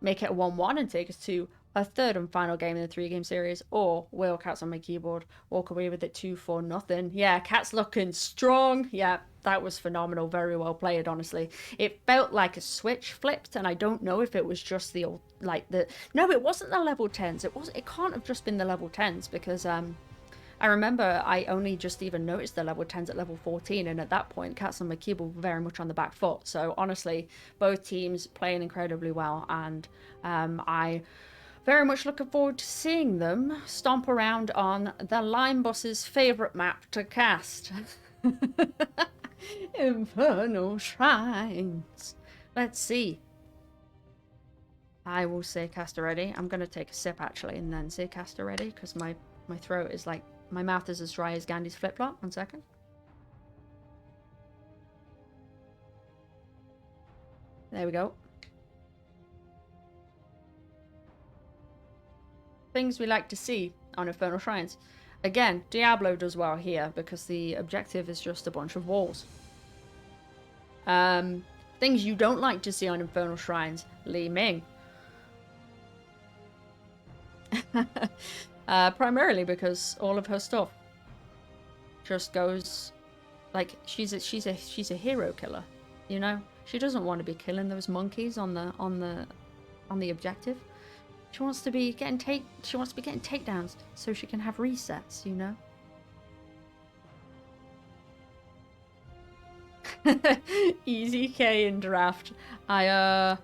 make it a 1-1 and take us to a 3rd and final game in the 3-game series, or will Cats on my keyboard walk away with it 2-0? Yeah, Cat's looking strong. Yeah, that was phenomenal. Very well played, honestly. It felt like a switch flipped, and I don't know if it was just the old, like the... No, it wasn't the level 10s. It can't have just been the level 10s, because I remember I only just even noticed the level 10s at level 14, and at that point, Cats on my keyboard were very much on the back foot. So honestly, both teams playing incredibly well, and I very much looking forward to seeing them stomp around on the Line Boss's favourite map to cast. Infernal Shrines. Let's see. I will say caster ready. I'm going to take a sip actually, and then say caster ready, because my throat is like... My mouth is as dry as Gandhi's flip-flop. 1 second. There we go. Things we like to see on Infernal Shrines. Again, Diablo does well here because the objective is just a bunch of walls. Things you don't like to see on Infernal Shrines. Li Ming. Primarily because all of her stuff just goes like she's a hero killer, you know. She doesn't want to be killing those monkeys on the objective. She wants to be getting takedowns so she can have resets, you know. Easy K in draft. I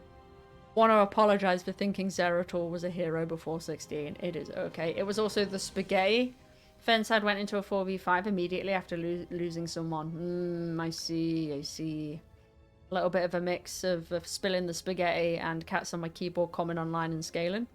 want to apologize for thinking Zeratul was a hero before 16. It is okay. It was also the spaghetti. Fensad went into a 4v5 immediately after losing someone. I see, I see. A little bit of a mix of spilling the spaghetti and cats on my keyboard coming online and scaling.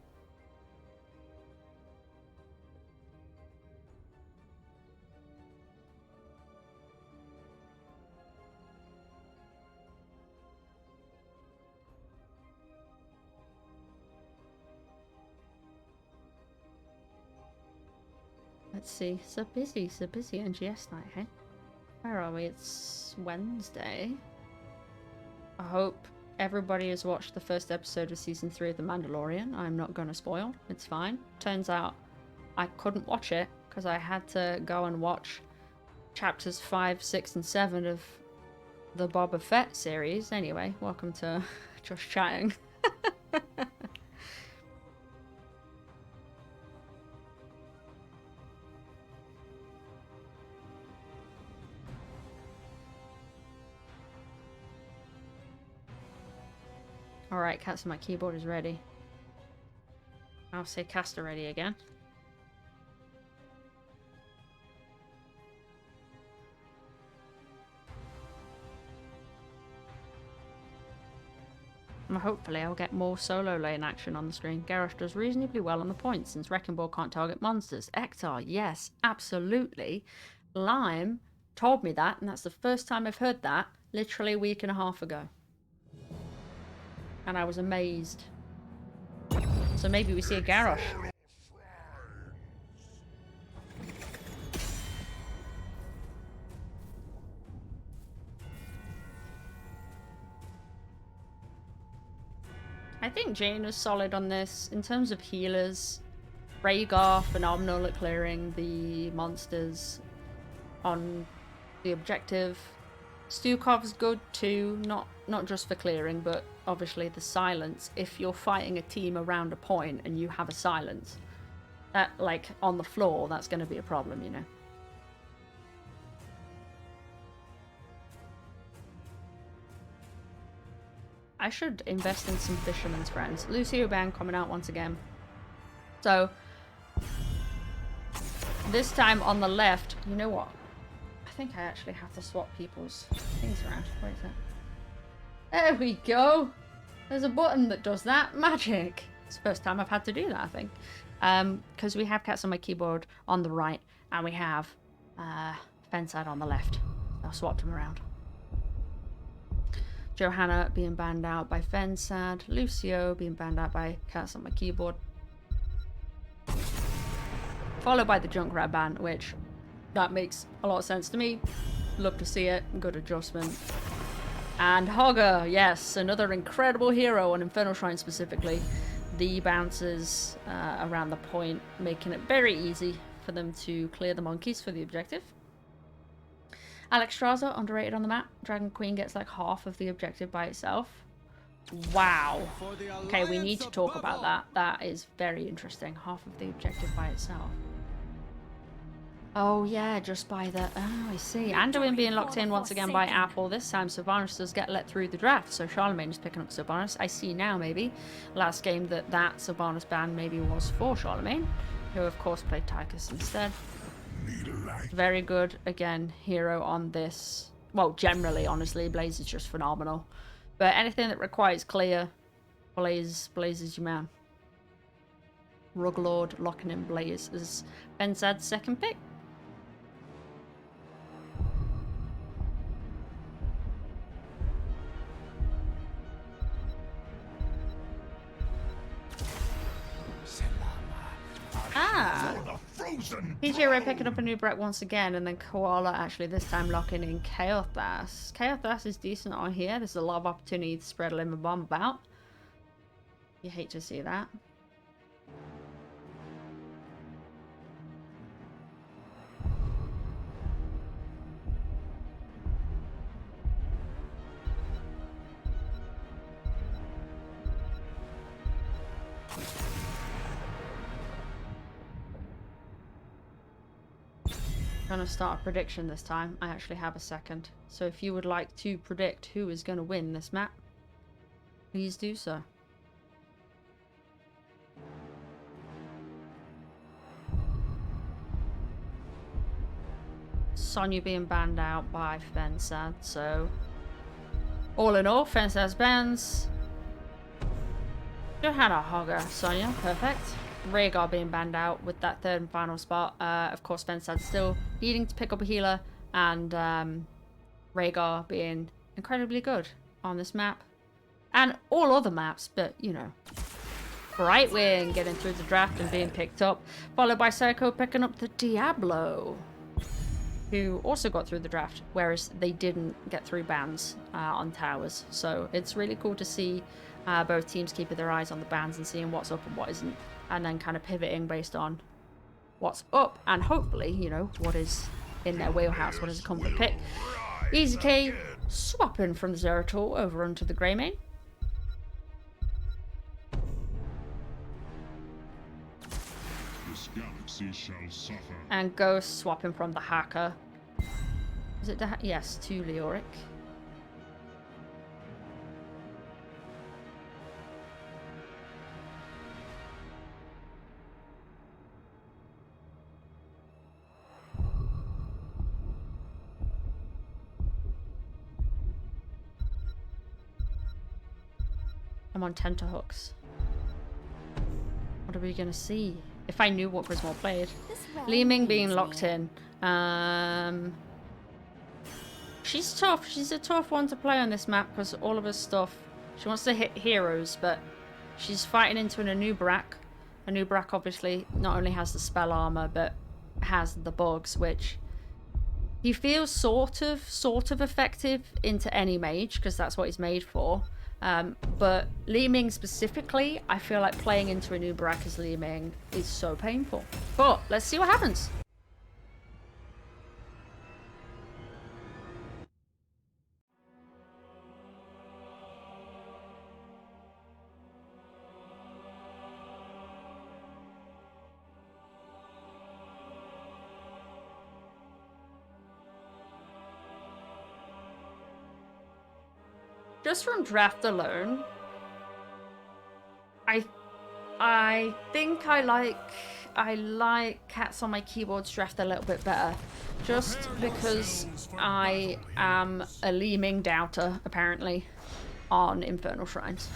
Let's see. So busy NGS night, hey? Where are we? It's Wednesday. I hope everybody has watched the first episode of Season 3 of The Mandalorian. I'm not going to spoil. It's fine. Turns out I couldn't watch it because I had to go and watch chapters 5, 6, and 7 of the Boba Fett series. Anyway, welcome to Just Chatting. Alright, cats on my keyboard is ready. I'll say caster ready again. And hopefully I'll get more solo lane action on the screen. Garrosh does reasonably well on the points since Wrecking Ball can't target monsters. Ektar, yes, absolutely. Lime told me that, and that's the first time I've heard that, literally a week and a half ago. And I was amazed. So maybe we see a Garrosh. I think Jane is solid on this. In terms of healers, Rhaegar, phenomenal at clearing the monsters on the objective. Stukov's good too, not just for clearing, but obviously the silence. If you're fighting a team around a point and you have a silence, that, like, on the floor, that's going to be a problem, you know. I should invest in some Fisherman's Friends. Lucio Bang coming out once again. So, this time on the left, you know what? I think I actually have to swap people's things around. Where is it? There we go! There's a button that does that. Magic! It's the first time I've had to do that, I think. Because we have cats on my keyboard on the right, and we have fensad on the left. I'll swap them around. Johanna being banned out by fensad. Lucio being banned out by cats on my keyboard. Followed by the Junkrat ban, which that makes a lot of sense to me. Love to see it. Good adjustment. And Hogger, yes, another incredible hero on Infernal Shrine specifically. The bounces around the point, making it very easy for them to clear the monkeys for the objective. Alex Straza, underrated on the map. Dragon Queen gets like half of the objective by itself. Wow. Okay, we need to talk about that. That is very interesting. Half of the objective by itself. Oh yeah, just by the... Oh, I see. Anduin being locked in once again by Apple. This time Sylvanas does get let through the draft, so Charlemagne is picking up Sylvanas. I see now, maybe. Last game that Sylvanas ban maybe was for Charlemagne, who of course played Tychus instead. Very good, again, hero on this. Well, generally, honestly, Blaze is just phenomenal. But anything that requires clear, Blaze is your man. Ruglord locking in Blaze as Fensad's second pick. PJ Ray picking up a new Brett once again, and then Koala actually this time locking in Chaothas. Chaothas is decent on here. There's a lot of opportunity to spread a limb of bomb about. You hate to see that. Gonna start a prediction this time. I actually have a second. So if you would like to predict who is gonna win this map, please do so. Sonya being banned out by fensad, so all in all, fensad's bans. Johanna Hogger, Sonya, perfect. Rhaegar being banned out with that third and final spot. Of course, fensad's still needing to pick up a healer, and Rhaegar being incredibly good on this map. And all other maps, but you know. Brightwing getting through the draft and being picked up, followed by Psycho picking up the Diablo, who also got through the draft, whereas they didn't get through bans on towers. So it's really cool to see both teams keeping their eyes on the bans and seeing what's up and what isn't, and then kind of pivoting based on what's up and hopefully, you know, what is in their wheelhouse, what is a comfort pick. Easy K swapping from the Zeratul over onto the Greymane. And Ghost swapping from the Hacker. Is it the yes, to Leoric. I'm on tenterhooks. What are we gonna see? If I knew what Griswold played. Li Ming being locked in. She's tough. She's a tough one to play on this map because all of her stuff, she wants to hit heroes, but she's fighting into an Anub'arak. Anub'arak obviously not only has the spell armor, but has the bugs, which he feels sort of effective into any mage because that's what he's made for. But Li Ming specifically, I feel like playing into a Anub'arak as Li Ming is so painful. But let's see what happens. Just from draft alone, I think I like Cats on My Keyboard's draft a little bit better, just because I am a Li Ming doubter apparently on Infernal Shrines.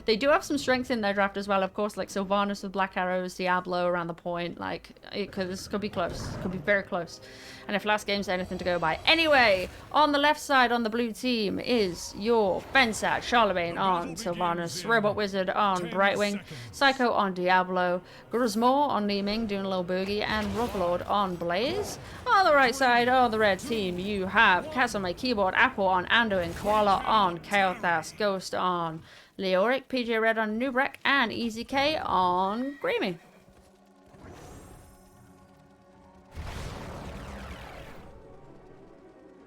They do have some strength in their draft as well, of course, like Sylvanas with Black Arrows, Diablo around the point. Like this could be close, could be very close. And if last game's anything to go by. Anyway, on the left side on the blue team is your fensad, Charlemagne on Sylvanas, Robot Wizard on Brightwing, Psycho on Diablo, Gruzmore on Li Ming doing a little boogie, and Ruglord on Blaze. On the right side on the red team, you have Cats on My Keyboard, Apple on Anduin, Koala on Kael'thas, Ghost on Leoric, PJ Red on Anub'arak, and Easy K on Greymane.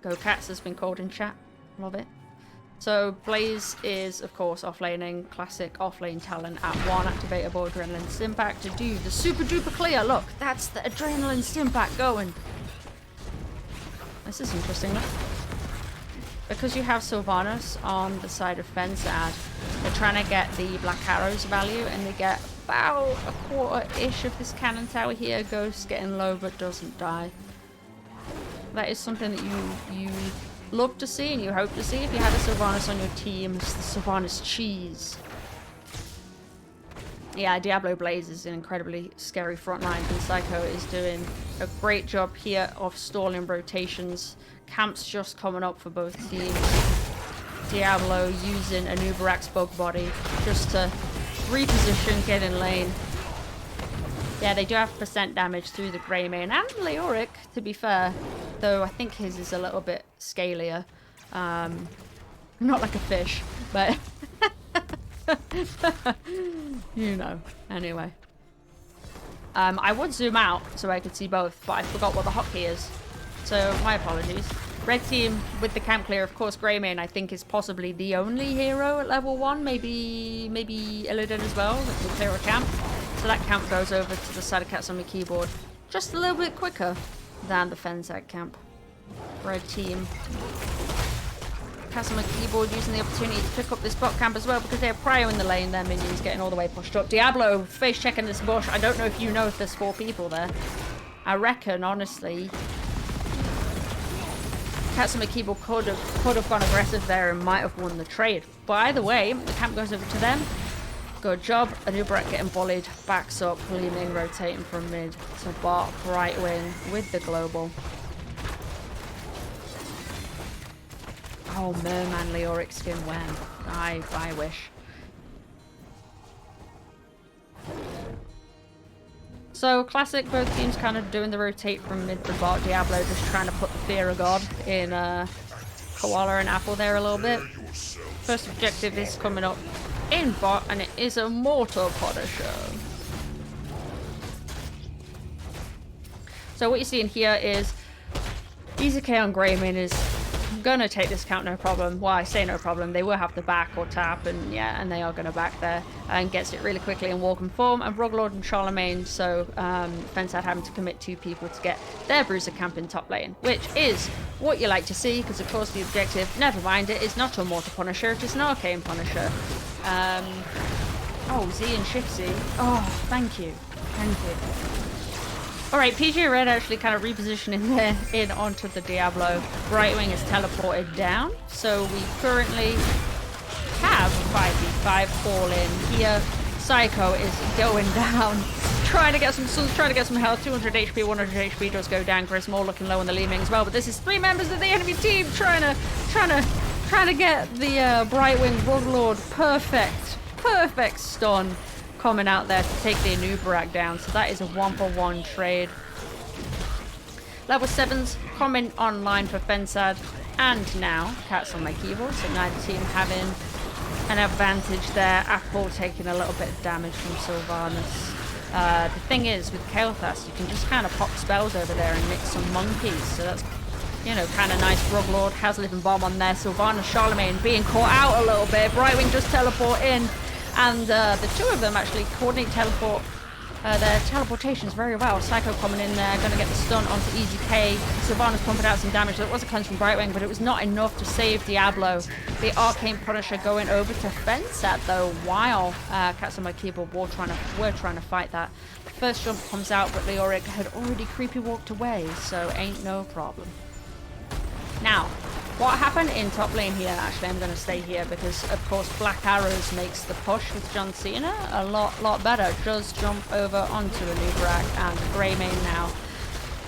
Go Cats has been called in chat. Love it. So Blaze is, of course, offlaning. Classic offlane talent at 1. Activatable Adrenaline Stimpack to do the super duper clear. Look, that's the Adrenaline Stimpack going. This is interesting, look. Because you have Sylvanas on the side of fensad, they're trying to get the Black Arrows value, and they get about a quarter-ish of this cannon tower here. Ghost getting low but doesn't die. That is something that you love to see and you hope to see if you had a Sylvanas on your team. It's the Sylvanas cheese. Yeah, Diablo Blaze is an incredibly scary frontline, and Psycho is doing a great job here of stalling rotations. Camps just coming up for both teams. Diablo using Anub'arak's bug body just to reposition, get in lane. Yeah, they do have percent damage through the Greymane and Leoric, to be fair. Though I think his is a little bit scalier. Not like a fish, but you know. Anyway. I would zoom out so I could see both, but I forgot what the hotkey is. So my apologies. Red team with the camp clear, of course. Greymane I think is possibly the only hero at level 1. Maybe Illidan as well that will clear a camp. So that camp goes over to the side of Cats on My Keyboard just a little bit quicker. than the fensad camp. Red team. Castle my keyboard using the opportunity to pick up this bot camp as well because they have Prio in the lane. Their minions getting all the way pushed up. Diablo face checking this bush. I don't know if you know if there's 4 people there. I reckon, honestly, Castle my keyboard could have gone aggressive there and might have won the trade. But either way, the camp goes over to them. Good job. A new Brett getting bullied. Backs up, leaning, rotating from mid to bot, right wing with the global. Oh, Merman Leoric skin when? I wish. So, classic, both teams kind of doing the rotate from mid to bot. Diablo just trying to put the fear of God in Koala and Apple there a little bit. First objective is coming up in bot, and it is a Mortar Punisher. So what you're seeing here is EZK on Greymane is gonna take this count no problem. Well, I say no problem. They will have to back or tap, and yeah, and they are gonna back there and gets it really quickly in walk and form. And Ruglord and Charlemagne, so fensad having to commit 2 people to get their bruiser camp in top lane, which is what you like to see, because of course the objective, never mind, it is not a Mortar Punisher, it is an Arcane Punisher. Oh, Z and Shift Z. Oh, thank you. Thank you. Alright, PG Red actually kind of repositioning there in onto the Diablo. Brightwing is teleported down, so we currently have 5v5 all in here. Psycho is going down, trying to get some stuns, trying to get some health. 200 HP, 100 HP does go down. Grismore looking low on the Leeming as well, but this is 3 members of the enemy team trying to get the Brightwing Ruglord perfect stun coming out there to take the Anubarak down. So that is a 1-for-1 trade. Level 7s coming online for fensad, and now Cats on my keyboard, so neither team having an advantage there. Apple taking a little bit of damage from Sylvanas. The thing is, with Kael'thas, you can just kind of pop spells over there and mix some monkeys, so that's, you know, kind of nice. Ruglord has a living bomb on there. Sylvanas, Charlemagne being caught out a little bit. Brightwing just teleport in, and the 2 of them actually coordinate teleport their teleportations very well. Psycho coming in there, going to get the stun onto EZK. Sylvanas pumping out some damage. There was a cleanse from Brightwing, but it was not enough to save Diablo. The Arcane Punisher going over to fensad though, while Cats on my keyboard were trying to fight that. First jump comes out, but Leoric had already creepy walked away, so ain't no problem. Now, what happened in top lane here? Actually, I'm going to stay here because, of course, Black Arrows makes the push with John Cena a lot better. Does jump over onto Anubarak, and Greymane now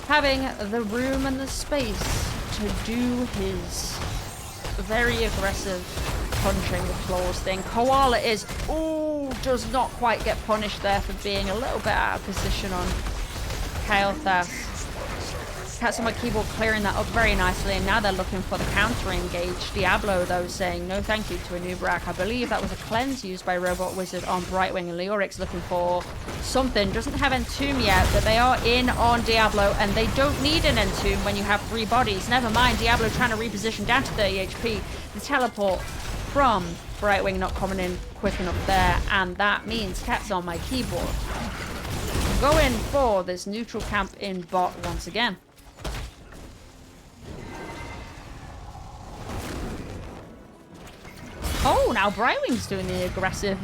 having the room and the space to do his very aggressive punching the claws thing. Koala is, ooh, does not quite get punished there for being a little bit out of position on Kael'thas. Cats on my keyboard clearing that up very nicely, and now they're looking for the counter engage. Diablo though saying no thank you to Anubarak. I believe that was a cleanse used by Robot Wizard on Brightwing, and Leoric's looking for something. Doesn't have Entomb yet, but they are in on Diablo, and they don't need an Entomb when you have 3 bodies. Never mind, Diablo trying to reposition down to 30 HP. The teleport from Brightwing not coming in quick enough there, and that means Cats on my keyboard going for this neutral camp in bot once again. Oh, now Brightwing's doing the aggressive.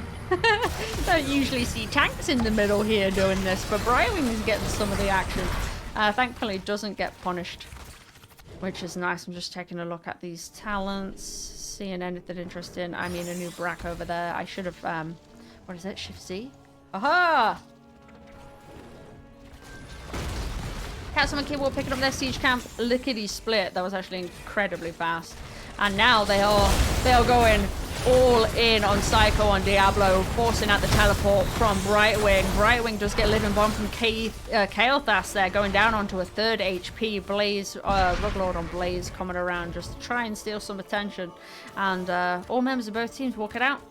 Don't usually see tanks in the middle here doing this, but Brightwing is getting some of the action. Thankfully, doesn't get punished, which is nice. I'm just taking a look at these talents, seeing anything interesting. I mean, a new Brack over there. I should have, what is it? Shift Z? Aha! Cats on my keyboard picking up their siege camp. Lickety split. That was actually incredibly fast. And now they are going all in on Psycho on Diablo, forcing out the teleport from Brightwing. Brightwing does get a living bomb from Kael'thas there, going down onto a 3rd HP. Blaze, Ruglord on Blaze coming around just to try and steal some attention. And all members of both teams walk it out.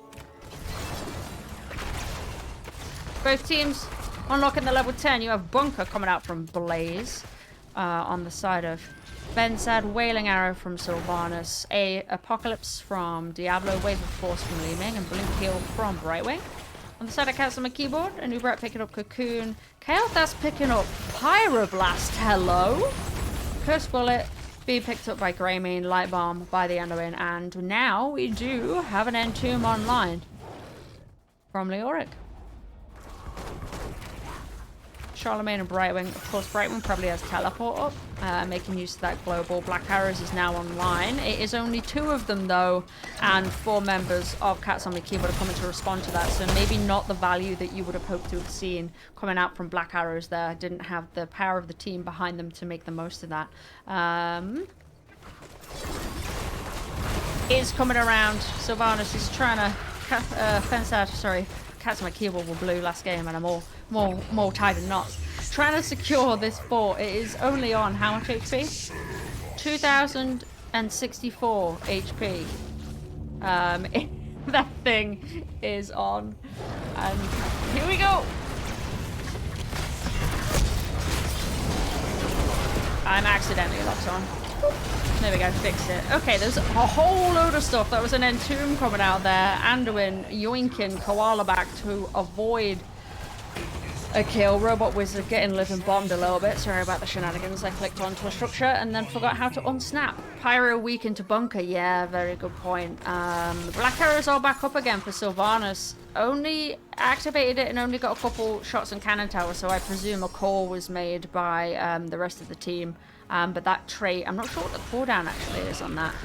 Both teams unlocking the level 10. You have Bunker coming out from Blaze on the side of fensad, Wailing Arrow from Sylvanas, a Apocalypse from Diablo, Wave of Force from Leeming, and Blink Heal from Brightwing. On the side of cats on my keyboard, a new brat picking up Cocoon. Kael'thas picking up Pyroblast. Hello. Curse Bullet being picked up by Greymane, Light Bomb by the Anduin, and now we do have an Entomb online from Leoric. Charlemagne and Brightwing. Of course, Brightwing probably has teleport up, making use of that global. Black Arrows is now online. It is only 2 of them though, and 4 members of Cats on the Keyboard are coming to respond to that. So maybe not the value that you would have hoped to have seen coming out from Black Arrows there. Didn't have the power of the team behind them to make the most of that. It's coming around. Sylvanas is trying to fensad. Sorry, Cats on my Keyboard were blue last game, and I'm more tied in knots. Trying to secure this fort. It is only on how much HP? 2064 HP. That thing is on. And here we go. I'm accidentally locked on. There we go, fixed it. Okay, there's a whole load of stuff. That was an Entomb coming out there. Anduin yoinking Koala back to avoid a kill. Robot Wizard getting living bombed a little bit. Sorry about the shenanigans. I clicked onto a structure and then forgot how to unsnap. Pyro weakened to bunker. Yeah, very good point. Black Arrows all back up again for Sylvanas. Only activated it and only got a couple shots on Cannon Tower, so I presume a call was made by the rest of the team. But that trait, I'm not sure what the cooldown actually is on that.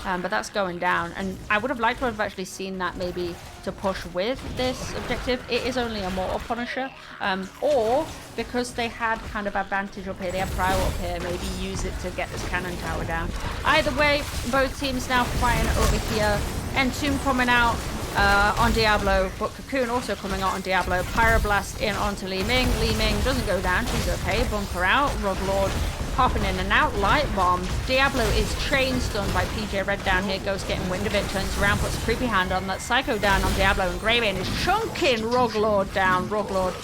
But that's going down. And I would have liked to have actually seen that maybe to push with this objective. It is only a Mortal Punisher. Or because they had kind of advantage up here, they had prior up here, maybe use it to get this cannon tower down. Either way, both teams now fighting over here. Entomb coming out on Diablo, but Cocoon also coming out on Diablo. Pyroblast in onto Li Ming. Li Ming doesn't go down, she's okay. Bunker out. Rug Lord popping in and out. Light Bomb. Diablo is chain stunned by PJ Red down here. Ghost getting wind of it, turns around, puts a creepy hand on that. Psycho down on Diablo, and Greymane is chunking Rug Lord down. Rug Lord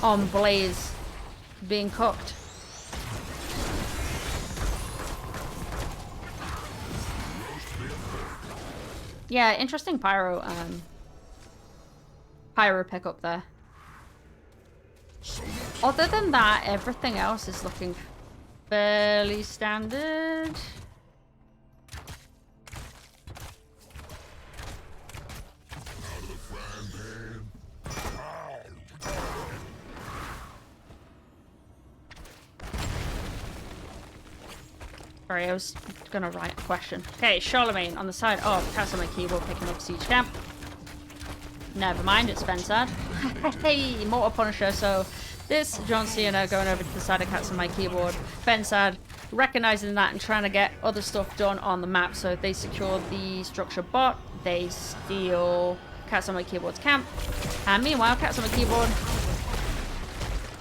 on Blaze being cooked. Yeah, interesting pyro pickup there. Other than that, everything else is looking fairly standard. Sorry, I was gonna write a question. Okay, Charlemagne on the side of Cats on my Keyboard picking up Siege Camp. Never mind, it's fensad. Hey, Mortal Punisher. So this John Cena going over to the side of Cats on my Keyboard. Fensad recognizing that and trying to get other stuff done on the map. So they secure the structure bot. They steal Cats on my Keyboard's camp. And meanwhile, Cats on my Keyboard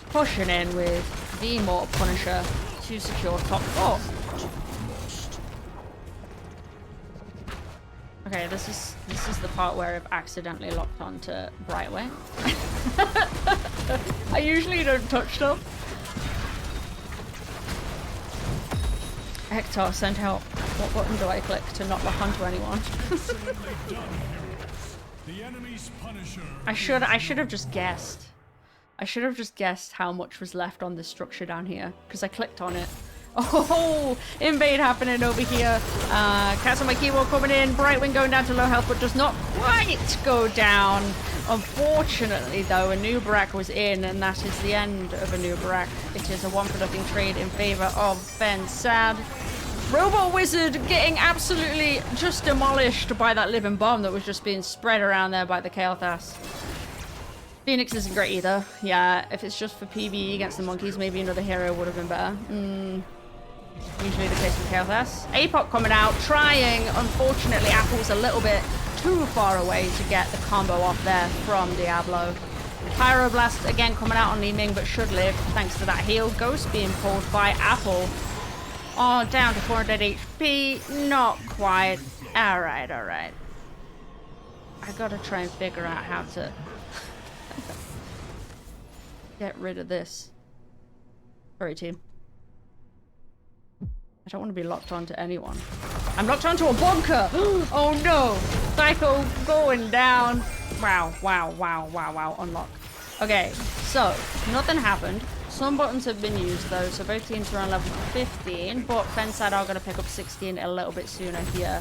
pushing in with the Mortal Punisher to secure top 4. Okay, this is the part where I've accidentally locked onto Brightwing. I usually don't touch them. Hector, send help. What button do I click to not lock onto anyone? I should have just guessed. I should have just guessed how much was left on this structure down here, because I clicked on it. Oh, invade happening over here. Cats on my Keyboard coming in. Brightwing going down to low health, but does not quite go down. Unfortunately, though, a new Brack was in, and that is the end of a new Brack. It is a 1-for-nothing trade in favor of fensad. Robot Wizard getting absolutely just demolished by that living bomb that was just being spread around there by the Kael'thas. Phoenix isn't great either. Yeah, if it's just for PvE against the monkeys, maybe another hero would have been better. Usually the case with Kael'thas. Apop coming out, trying. Unfortunately, Apple's a little bit too far away to get the combo off there from Diablo. Pyroblast again coming out on Li Ming, but should live thanks to that heal. Ghost being pulled by Apple. Oh, down to 400 HP. Not quite. Alright, alright. I gotta try and figure out how to get rid of this. Sorry, team. I don't want to be locked onto anyone. I'm locked onto a bunker! Oh no! Psycho going down. Wow, wow, wow, wow, wow. Unlock. Okay, so nothing happened. Some buttons have been used though, so both teams are on level 15, but fensad are going to pick up 16 a little bit sooner here.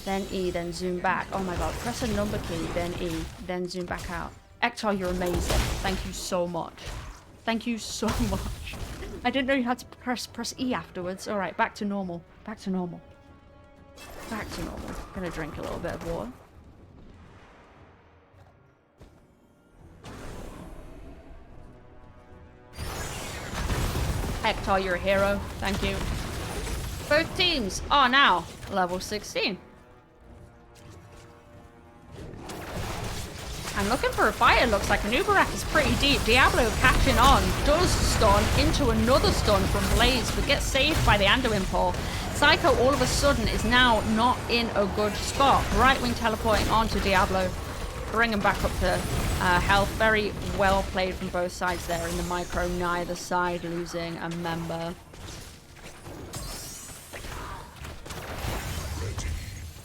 Then E, then zoom back. Oh my god, press a number key, then E, then zoom back out. Ektar, you're amazing. Thank you so much. Thank you so much. I didn't know you had to press E afterwards. Alright, back to normal. Back to normal. Back to normal. Gonna drink a little bit of water. Ektar, you're a hero. Thank you. Both teams are now level 16. I'm looking for a fight. It looks like Nubarak is pretty deep. Diablo catching on. Does stun into another stun from Blaze, but gets saved by the Anduin Paw. Psycho all of a sudden is now not in a good spot. Right wing teleporting onto Diablo. Bring him back up to health. Very well played from both sides there in the micro. Neither side losing a member.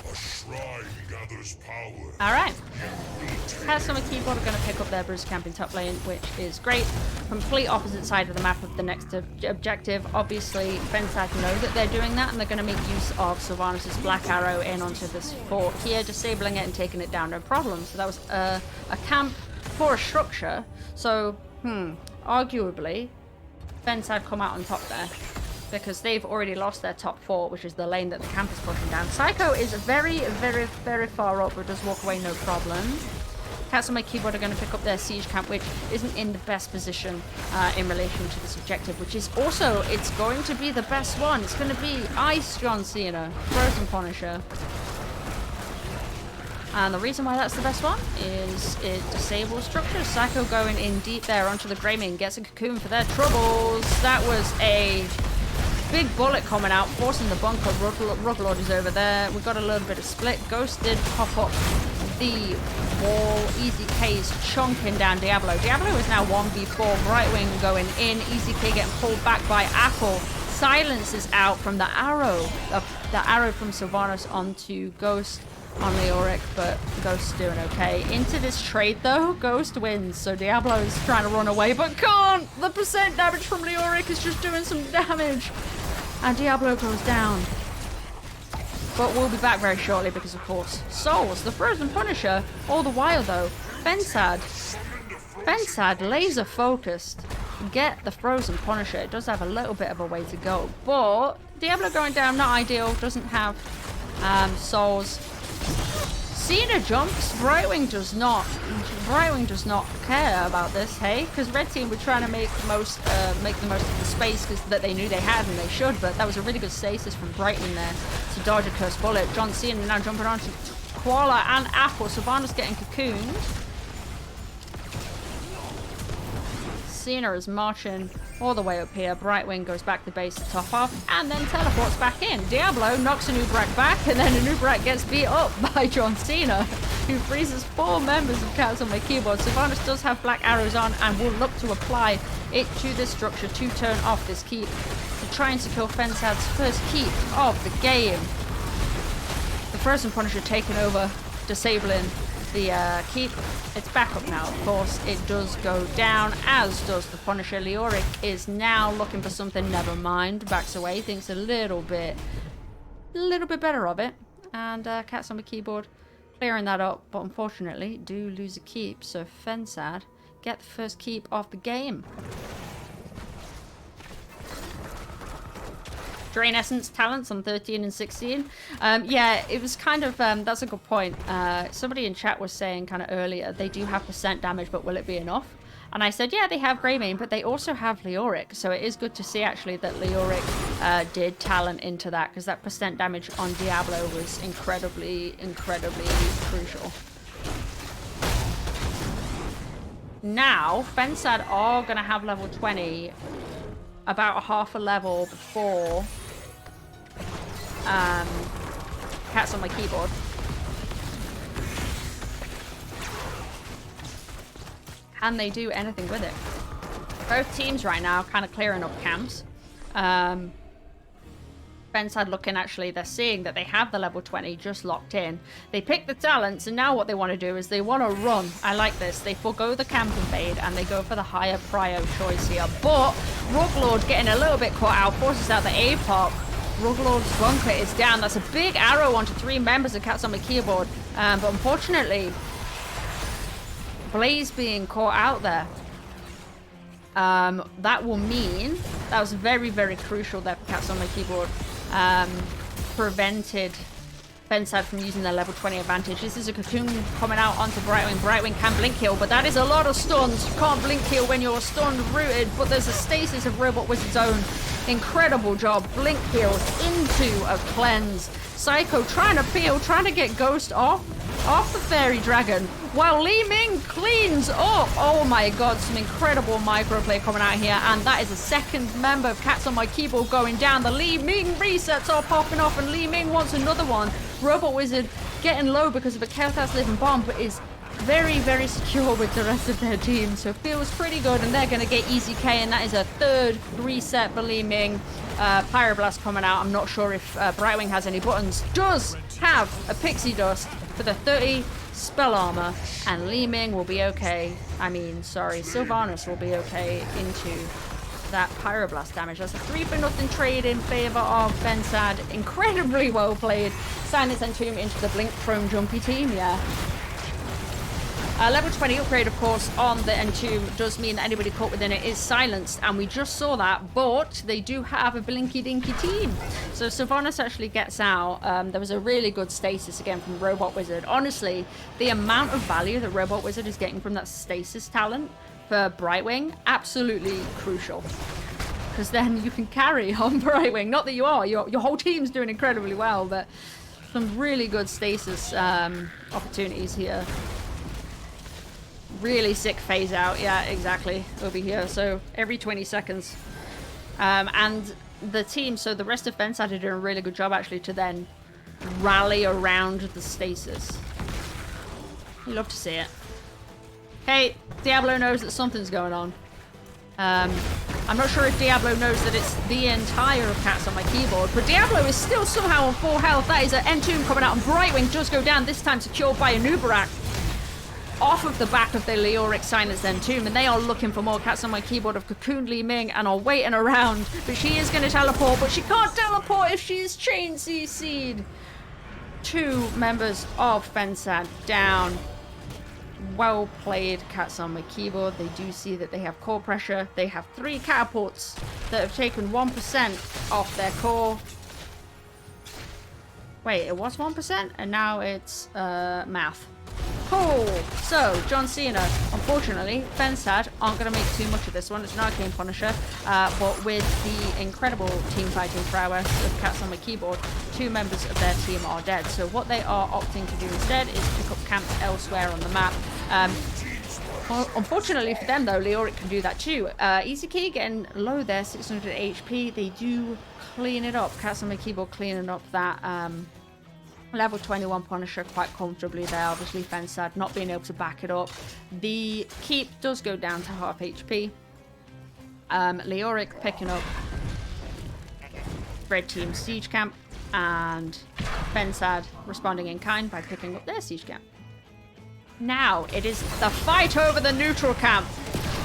A shrine gathers power. Alright. Cats on the keyboard are going to pick up their Bruiser camp in top lane, which is great. Complete opposite side of the map of the next objective. Obviously, fensad know that they're doing that, and they're going to make use of Sylvanas' Black Arrow in onto this fort here, disabling it and taking it down, no problem. So that was a camp for a structure. So, arguably, fensad come out on top there, because they've already lost their top fort, which is the lane that the camp is pushing down. Psycho is very, very, very far up, but does walk away no problem. Cats on my keyboard are going to pick up their siege camp, which isn't in the best position in relation to this objective, which is also, it's going to be the best one. It's going to be Ice John Cena, Frozen Punisher. And the reason why that's the best one is it disables structures. Psycho going in deep there onto the Greymane, gets a cocoon for their troubles. That was a big bullet coming out, forcing the bunker. Ruglord is over there. We've got a little bit of split. Ghost did pop up the wall. Easy K's chunking down Diablo. Diablo is now 1v4. Brightwing going in. Easy K getting pulled back by Apple. Silence is out from the arrow. The arrow from Sylvanas onto Ghost on Leoric, but Ghost's doing okay. Into this trade though, Ghost wins. So Diablo's trying to run away, but can't! The percent damage from Leoric is just doing some damage. And Diablo goes down. But we'll be back very shortly because, of course, Souls, the Frozen Punisher. All the while, though, fensad laser focused. Get the Frozen Punisher. It does have a little bit of a way to go. But Diablo going down, not ideal. Doesn't have Souls. Cena jumps. Brightwing does not. Brightwing does not care about this, hey? Because Red Team were trying to make the most of the space that they knew they had, and they should. But that was a really good stasis from Brightwing there to dodge a cursed bullet. John Cena now jumping onto Koala and Apple. Sylvanas getting cocooned. Cena is marching all the way up here. Brightwing goes back to base to top off and then teleports back in. Diablo knocks a Nubarak back, and then a Nubarak gets beat up by John Cena, who freezes 4 members of Cats on my keyboard. Sylvanas does have black arrows on and will look to apply it to this structure to turn off this keep, to try and secure fensad's first keep of the game. The Frozen Punisher taking over, disabling the keep. It's back up now, of course. It does go down, as does the Punisher. Leoric is now looking for something. Never mind, backs away, thinks a little bit better of it. And Cats on the keyboard clearing that up, but unfortunately do lose a keep. So fensad get the first keep of the game. Drain Essence talents on 13 and 16. Yeah, it was kind of, that's a good point. Somebody in chat was saying kind of earlier, they do have percent damage, but will it be enough? And I said, yeah, they have Greymane, but they also have Leoric. So it is good to see actually that Leoric did talent into that, because that percent damage on Diablo was incredibly, incredibly crucial. Now, fensad are going to have level 20 about a half a level before Cats on my keyboard. Can they do anything with it? Both teams right now kind of clearing up camps. fensad looking, actually, they're seeing that they have the level 20 just locked in. They pick the talents, and now what they want to do is they want to run. I like this. They forego the camp invade, and they go for the higher prio choice here. But Ruglord getting a little bit caught out, forces out the APOC. Ruglord's bunker is down. That's a big arrow onto 3 members of Cats on my Keyboard. But unfortunately, Blaze being caught out there. That will mean that was very, very crucial there for Cats on my Keyboard. Prevented fensad from using their level 20 advantage. This is a cocoon coming out onto Brightwing. Brightwing can blink heal, but that is a lot of stuns. You can't blink heal when you're stunned rooted, but there's a stasis of Robot Wizard's own. Incredible job. Blink heals into a cleanse. Psycho trying to peel, trying to get Ghost off the Fairy Dragon, while Li Ming cleans up. Oh my god, some incredible microplay coming out here, and that is a second member of Cats on my Keyboard going down. The Li Ming resets are popping off, and Li Ming wants another one. Robot Wizard getting low because of a Chaos Living Bomb, but is very, very secure with the rest of their team, so feels pretty good, and they're going to get easy K, and that is a third reset for Li Ming. Pyroblast coming out. I'm not sure if Brightwing has any buttons. Does have a Pixie Dust for the 30 spell armor, and Li Ming will be okay. I mean, sorry, Sylvanas will be okay into that Pyroblast damage. That's a 3-for-0 trade in favor of fensad. Incredibly well played. Silence Entomb into the Blink Prone Jumpy team, yeah. Level 20 upgrade, of course, on the Entomb does mean that anybody caught within it is silenced, and we just saw that, but they do have a Blinky Dinky team. So Sylvanas actually gets out. There was a really good stasis again from Robot Wizard. Honestly, the amount of value that Robot Wizard is getting from that stasis talent for Brightwing, absolutely crucial. Because then you can carry on Brightwing. Not that you are, your whole team's doing incredibly well, but some really good stasis opportunities here. Really sick phase out, yeah, exactly, over here. So every 20 seconds. And the team, so the rest of fensad are doing a really good job actually to then rally around the stasis. You love to see it. Hey, Diablo knows that something's going on. I'm not sure if Diablo knows that it's the entire of Cats on my Keyboard, but Diablo is still somehow on full health. That is an Entomb coming out, and Brightwing does go down, this time secured by a Nubarak. Off of the back of the Leoric Silence Entomb, and they are looking for more Cats on my Keyboard of Cocoon Li Ming and are waiting around, but she is going to teleport, but she can't teleport if she's chain CC'd. 2 members of fensad down. Well played, Cats on my Keyboard. They do see that they have core pressure. They have 3 catapults that have taken 1% off their core. Wait, it was 1%, and now it's math. Cool. So, John Cena. Unfortunately, fensad aren't going to make too much of this one. It's an Arcane Punisher, but with the incredible team fighting prowess of Cats on my Keyboard, 2 members of their team are dead. So what they are opting to do instead is pick up camps elsewhere on the map. Unfortunately for them, though, Leoric can do that too. Easy Key getting low there, 600 HP. They do clean it up. Cats on my Keyboard cleaning up that level 21 Punisher quite comfortably there. Obviously, fensad not being able to back it up. The keep does go down to half HP. Leoric picking up red team siege camp, and fensad responding in kind by picking up their siege camp. Now it is the fight over the neutral camp.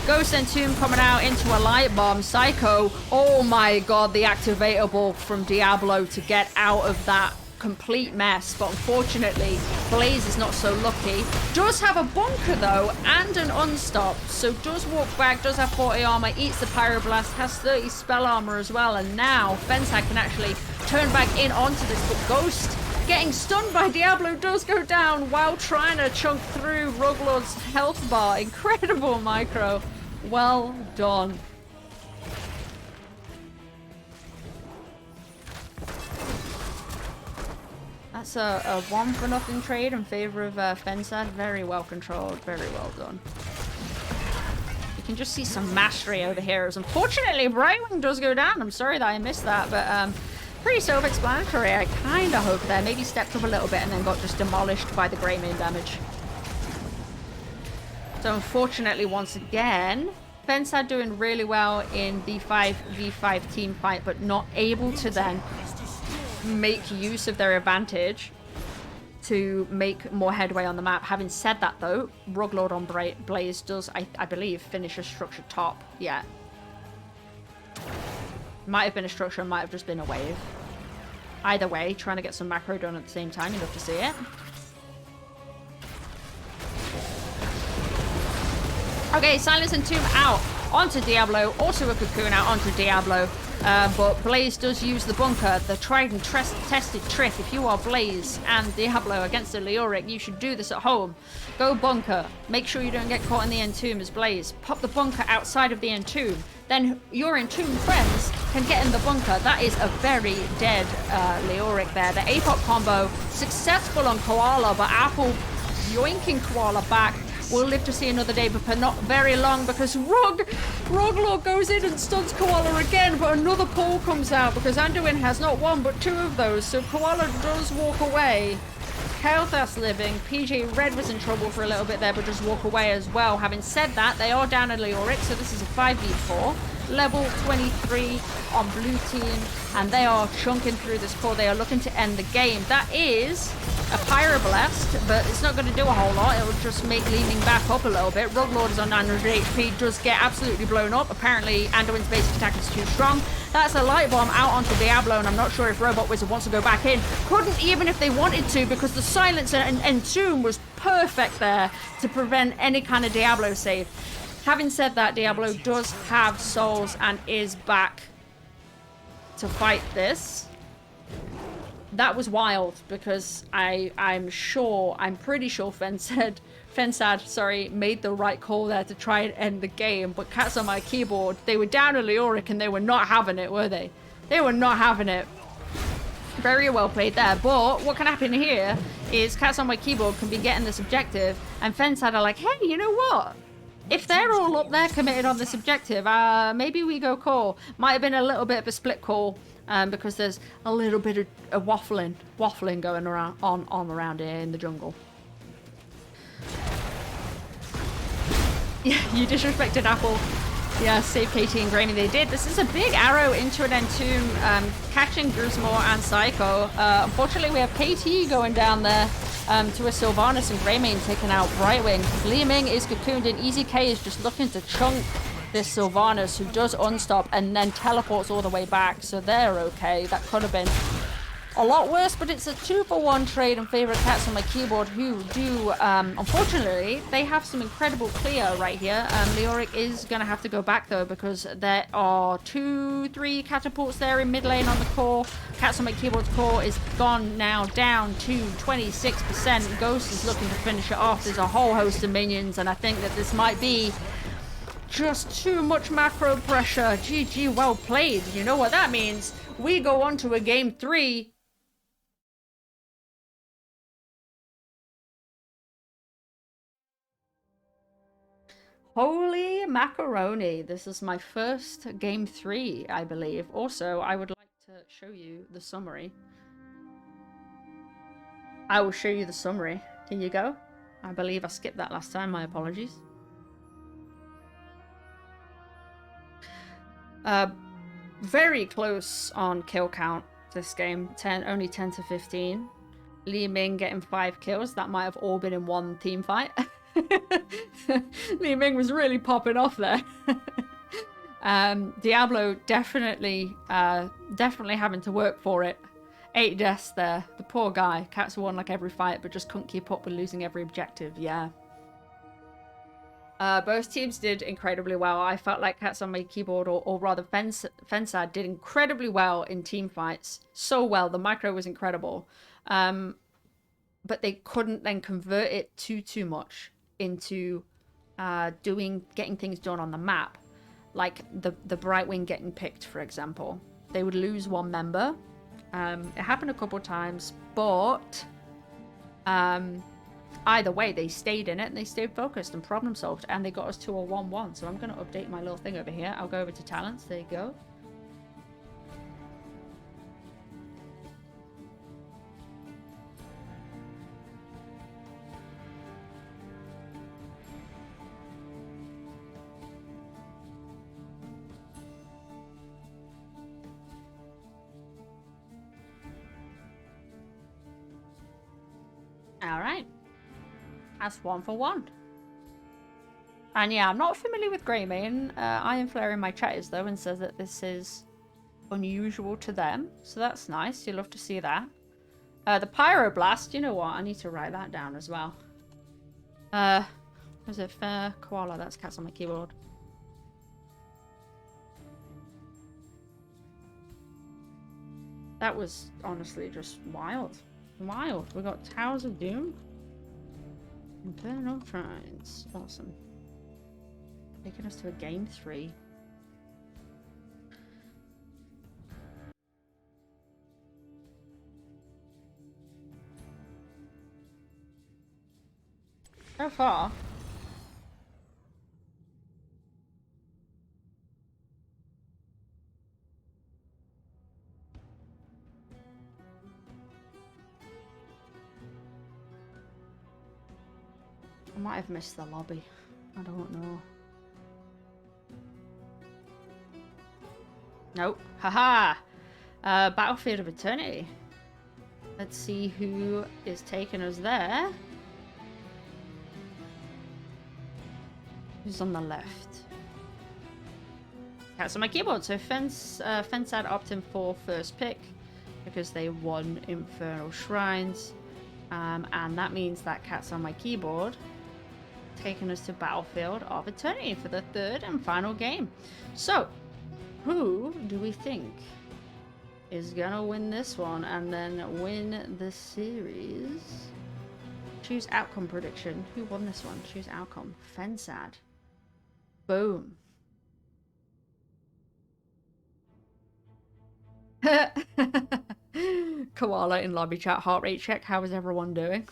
Ghost Entomb coming out into a light bomb. Psycho, oh my god, the activatable from Diablo to get out of that complete mess, but unfortunately Blaze is not so lucky. Does have a bunker though, and an unstop, so does walk back, does have 40 armor, eats the pyroblast, has 30 spell armor as well, and now fensad can actually turn back in onto this, but Ghost getting stunned by Diablo does go down while trying to chunk through Ruglord's health bar. Incredible micro, well done. That's a 1-for-0 trade in favor of fensad. Very well controlled, very well done. You can just see some mastery over here. As unfortunately, Brightwing does go down. I'm sorry that I missed that, but pretty self-explanatory. I kind of hope there. Maybe stepped up a little bit and then got just demolished by the Grey Mane damage. So unfortunately, once again, fensad doing really well in the 5v5 team fight, but not able to then make use of their advantage to make more headway on the map. Having said that, though, Ruglord on Blaze does, I believe, finish a structure top. Yeah. Might have been a structure, might have just been a wave. Either way, trying to get some macro done at the same time. You love to see it. Okay, Silence and Tomb out onto Diablo. Also a Cocoon out onto Diablo. But Blaze does use the bunker, the tried and tested trick. If you are Blaze and Diablo against a Leoric, you should do this at home. Go bunker. Make sure you don't get caught in the entomb as Blaze. Pop the bunker outside of the entomb. Then your entombed friends can get in the bunker. That is a very dead Leoric there. The APOC combo successful on Koala, but Apple yoinking Koala back. We'll live to see another day, but for not very long, because Roglord goes in and stuns Koala again, but another pull comes out because Anduin has not one but two of those, so Koala does walk away. Kael'thas living. PJ Red was in trouble for a little bit there, but just walk away as well. Having said that, they are down a Leoric, so this is a 5v4. Level 23 on blue team, and they are chunking through this core. They are looking to end the game. That is a Pyroblast, but it's not going to do a whole lot. It will just make leaning back up a little bit. Ruglord is on 900 HP, does get absolutely blown up. Apparently, Anduin's basic attack is too strong. That's a light bomb out onto Diablo, and I'm not sure if Robot Wizard wants to go back in. Couldn't even if they wanted to, because the Silencer and Entomb was perfect there to prevent any kind of Diablo save. Having said that, Diablo does have souls and is back to fight this. That was wild because I'm pretty sure fensad, made the right call there to try and end the game. But Cats on My Keyboard, they were down a Leoric and they were not having it, were they? They were not having it. Very well played there. But what can happen here is Cats on My Keyboard can be getting this objective, and fensad are like, hey, you know what? If they're all up there committed on this objective, maybe we go core. Might have been a little bit of a split call, because there's a little bit of waffling going around around here in the jungle. Yeah, you disrespected Apple. Yeah, save KT and Grammy. They did. This is a big arrow into an entomb, catching Grismore and Psycho. Unfortunately, we have KT going down there to a Sylvanas and Greymane taking out Brightwing. Li Ming is cocooned, and Easy K is just looking to chunk this Sylvanas, who does unstop and then teleports all the way back. So they're okay. That could have been a lot worse, but it's a 2-for-1 trade in favor of Cats on My Keyboard, who do, unfortunately, they have some incredible clear right here. Leoric is going to have to go back, though, because there are 2-3 catapults there in mid lane on the core. Cats on My Keyboard's core is gone now down to 26%. Ghost is looking to finish it off. There's a whole host of minions, and I think that this might be just too much macro pressure. GG, well played. You know what that means? We go on to a game 3. Holy macaroni. This is my first game 3, I believe. Also, I would like to show you the summary. I will show you the summary. Here you go. I believe I skipped that last time. My apologies. Very close on kill count this game. Only 10 to 15. Li Ming getting 5 kills. That might have all been in one team fight. Li Ming was really popping off there. Diablo definitely having to work for it. 8 deaths there. The poor guy. Cats won like every fight, but just couldn't keep up with losing every objective. Yeah. Both teams did incredibly well. I felt like Cats on My Keyboard, or rather fensad, did incredibly well in team fights. So well. The micro was incredible. But they couldn't then convert it too much into getting things done on the map. Like the Brightwing getting picked, for example. They would lose one member. It happened a couple times, but either way, they stayed in it and they stayed focused and problem solved, and they got us to a 1-1. So I'm going to update my little thing over here. I'll go over to talents. There you go. Alright. That's 1 for 1. And yeah, I'm not familiar with Greymane. Iron Flare in my chat is though and says that this is unusual to them. So that's nice. You'll love to see that. The Pyroblast, you know what? I need to write that down as well. Was it Fair Koala? That's cats on my keyboard. That was honestly just wild. Wild. We got Towers of Doom. Infernal Shrines. Awesome. Taking us to a game 3. So far. I might have missed the lobby. I don't know. Nope. Haha! Battlefield of Eternity. Let's see who is taking us there. Who's on the left? Cats on my keyboard. So fensad opting for first pick because they won Infernal Shrines. And that means that Cats on my keyboard taking us to Battlefield of Eternity for the 3rd and final game. So, who do we think is gonna win this one and then win the series? Choose outcome prediction. Who won this one? Choose outcome. fensad. Boom. Koala in lobby chat. Heart rate check. How is everyone doing?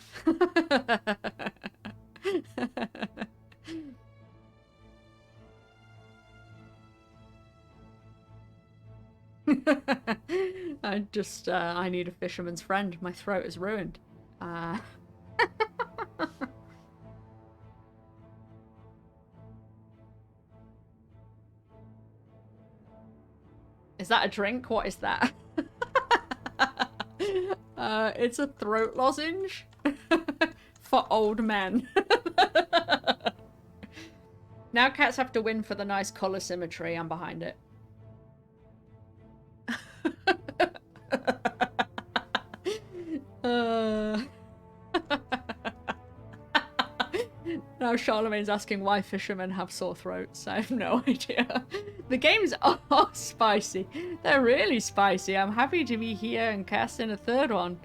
I need a fisherman's friend. My throat is ruined. Is that a drink? What is that? It's a throat lozenge for old men. Now cats have to win for the nice colour symmetry. I'm behind it. Now Charlemagne's asking why fishermen have sore throats. I have no idea. The games are spicy. They're really spicy. I'm happy to be here and casting a 3rd one.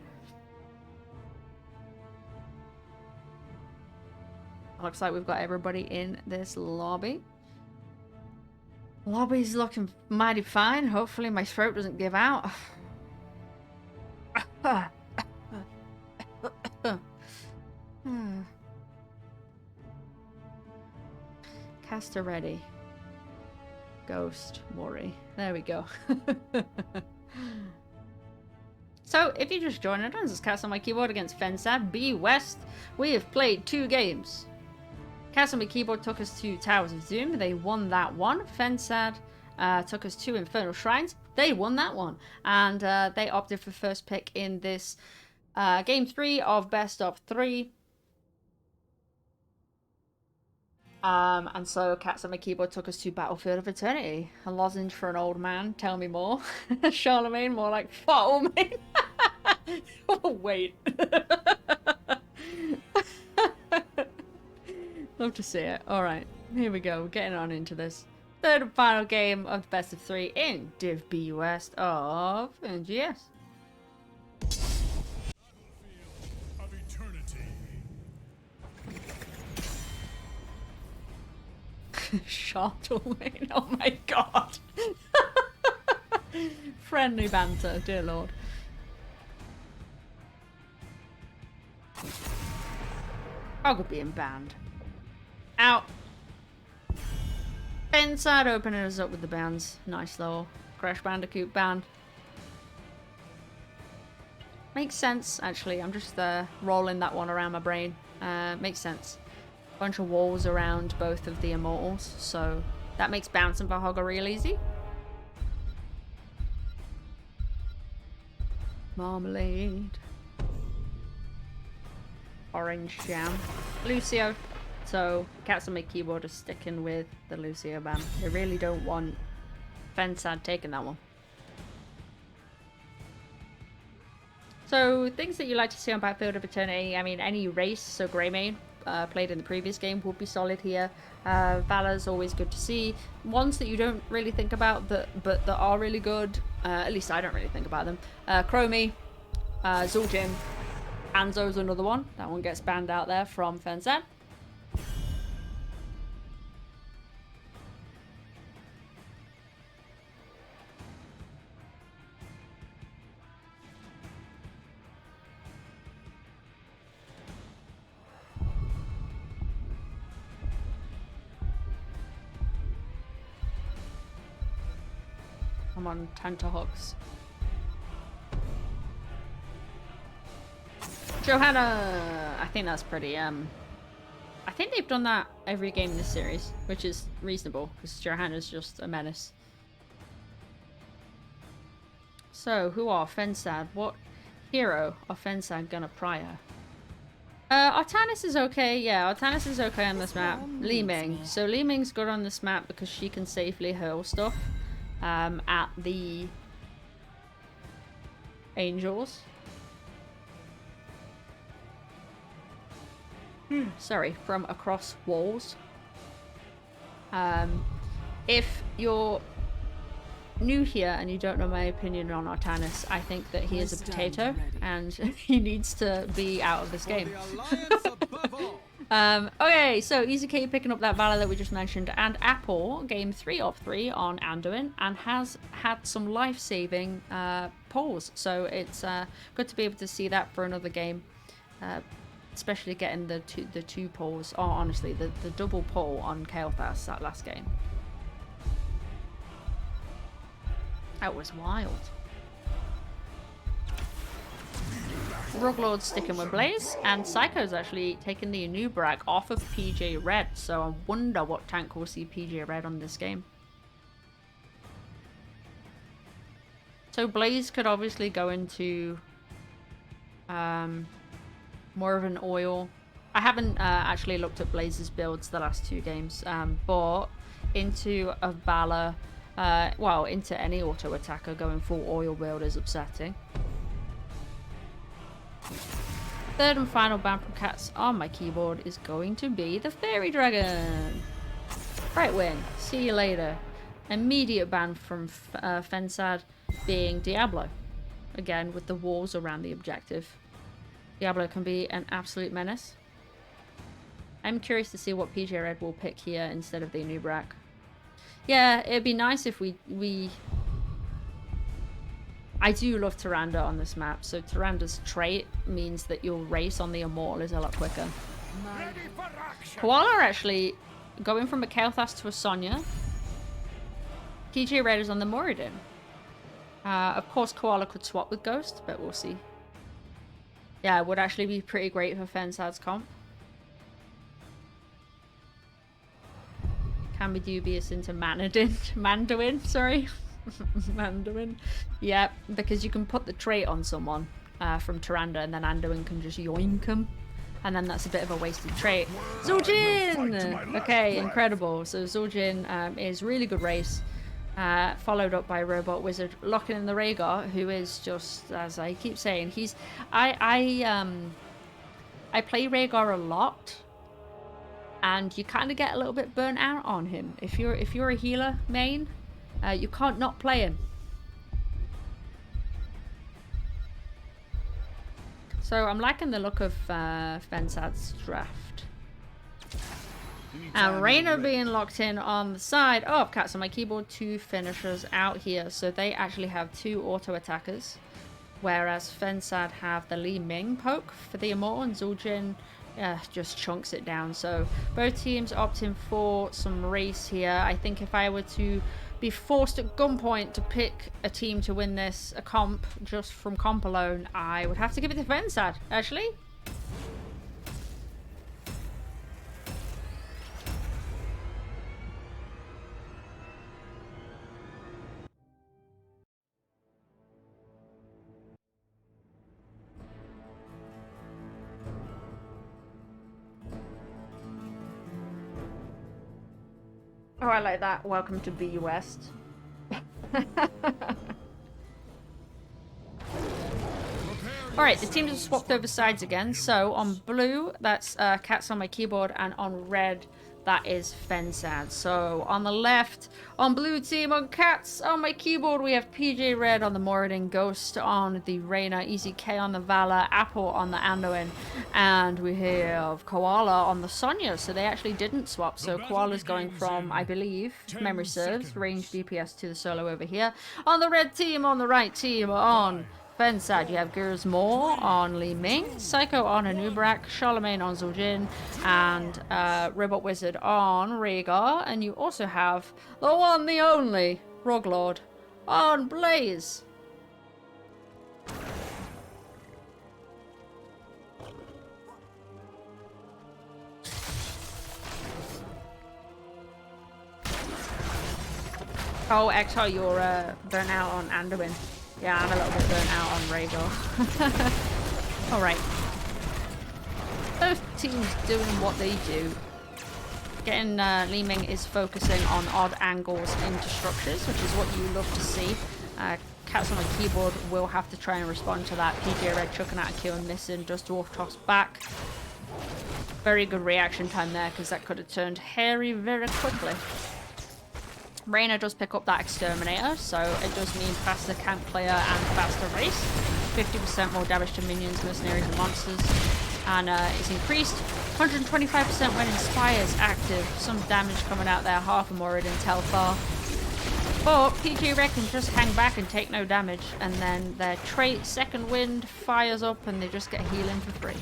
Looks like we've got everybody in this lobby. Lobby's looking mighty fine. Hopefully my throat doesn't give out. Caster ready. Ghost, worry. There we go. So, if you just joined us, this is Cats on my keyboard against fensad B West. We have played 2 games. Cats on my keyboard took us to Towers of Doom. They won that one. fensad took us to Infernal Shrines. They won that one. And they opted for first pick in this game 3 of best of 3. And so Cats on my keyboard took us to Battlefield of Eternity. A lozenge for an old man. Tell me more. Charlemagne, more like Fottlemane. Oh, wait. Love to see it. Alright, here we go. We're getting on into this 3rd and final game of the best of 3 in Div B West of NGS. Of eternity. Charlemagne, oh my god. Friendly banter, dear lord. Frog being banned. Out. Inside opening us up with the bands. Nice little Crash Bandicoot band. Makes sense, actually. I'm just rolling that one around my brain. Makes sense. Bunch of walls around both of the immortals, so that makes bouncing Valhalla real easy. Marmalade. orange jam. Lucio. So cats on my keyboard are sticking with the Lucio ban. They really don't want fensad taking that one. So things that you like to see on Battlefield of Eternity, I mean, any race, so Greymane, played in the previous game, would be solid here. Valor's always good to see. Ones that you don't really think about, but that are really good, at least I don't really think about them. Chromie, Zul'jin, Anzo's another one. That one gets banned out there from fensad. I'm on tenterhooks. Johanna! I think that's pretty, I think they've done that every game in this series, which is reasonable, because Johanna's just a menace. So, who are fensad? What hero are fensad gonna prior? Artanis is okay, yeah, Artanis is okay on this map. Li Ming. So Li Ming's good on this map because she can safely hurl stuff. At the angels. Sorry, from across walls. If you're new here and you don't know my opinion on Artanis, I think that he is a potato and he needs to be out of this game. Okay, so EasyK picking up that Valor that we just mentioned, and Apple game 3 of 3 on Anduin and has had some life-saving pulls, so it's good to be able to see that for another game, especially getting the two pulls, or honestly the double pull on Kael'thas that last game. That was wild. Ruglord's sticking with Blaze, and Psycho's actually taking the Anubrak off of PJ Red, so I wonder what tank will see PJ Red on this game. So Blaze could obviously go into more of an oil. I haven't actually looked at Blaze's builds the last 2 games, but into a Valor, well, into any auto attacker going full oil build is upsetting. Third and final ban from cats on my keyboard is going to be the Fairy Dragon. Right wing, see you later. Immediate ban from fensad being Diablo. Again, with the walls around the objective. Diablo can be an absolute menace. I'm curious to see what PJ Red will pick here instead of the Anubrak. Yeah, it'd be nice if we... I do love Tyrande on this map, so Tyrande's trait means that your race on the Immortal is a lot quicker. Koala are actually going from a Kael'thas to a Sonya. PJ Red is on the Moradin. Of course, Koala could swap with Ghost, but we'll see. Yeah, it would actually be pretty great for Fensad's comp. Can be dubious into Manduin, sorry. Manduin. Yeah, because you can put the trait on someone from Tyrande and then Anduin can just yoink them. And then that's a bit of a wasted trait. Zul'jin! Okay, incredible. So Zul'jin is really good race. Followed up by Robot Wizard locking in the Rhaegar, who is just, as I keep saying, he's... I play Rhaegar a lot. And you kind of get a little bit burnt out on him. If you're a healer main, you can't not play him. So I'm liking the look of Fensad's draft. And Reyna being locked in on the side of Cats on my keyboard, 2 finishers out here. So they actually have 2 auto attackers. Whereas Fensad have the Li Ming poke for the Immortal, and Zul'jin just chunks it down. So both teams opting for some race here. I think if I were to be forced at gunpoint to pick a team to win this, a comp, just from comp alone, I would have to give it to Fensad, actually. Oh, I like that. Welcome to B West. Alright, the teams have swapped over sides again. So on blue, that's Cats on my keyboard, and on red, that is fensad. So on the left, on blue team, on Cats on my keyboard, we have PJ Red on the Moradin, Ghost on the Reyna, Easy K on the Valor, Apple on the Anduin, and we have Koala on the Sonya. So they actually didn't swap. So Koala's going from, I believe, if memory serves, range DPS to the solo over here. On the red team, on the right team, on fensad, you have Gur's Maw on Li Ming, Psycho on Anubrak, Charlemagne on Zul'jin, and Robot Wizard on Rhaegar. And you also have the one, the only, Roglord on Blaze. Oh, Exo, you're burnt out on Anduin. Yeah, I'm a little bit burnt out on Rhaegar. Alright. Both teams doing what they do. Getting Li Ming is focusing on odd angles into structures, which is what you love to see. Cats on the keyboard will have to try and respond to that. PJ Red chucking out a Q and missing, just dwarf toss back. Very good reaction time there, because that could have turned hairy very quickly. Reyna does pick up that Exterminator, so it does mean faster camp player and faster race. 50% more damage to minions, mercenaries and monsters. And it's increased 125% when Inspire's active. Some damage coming out there, half a Moradin Telfar. But PG Red can just hang back and take no damage, and then their trait Second Wind fires up and they just get healing for free.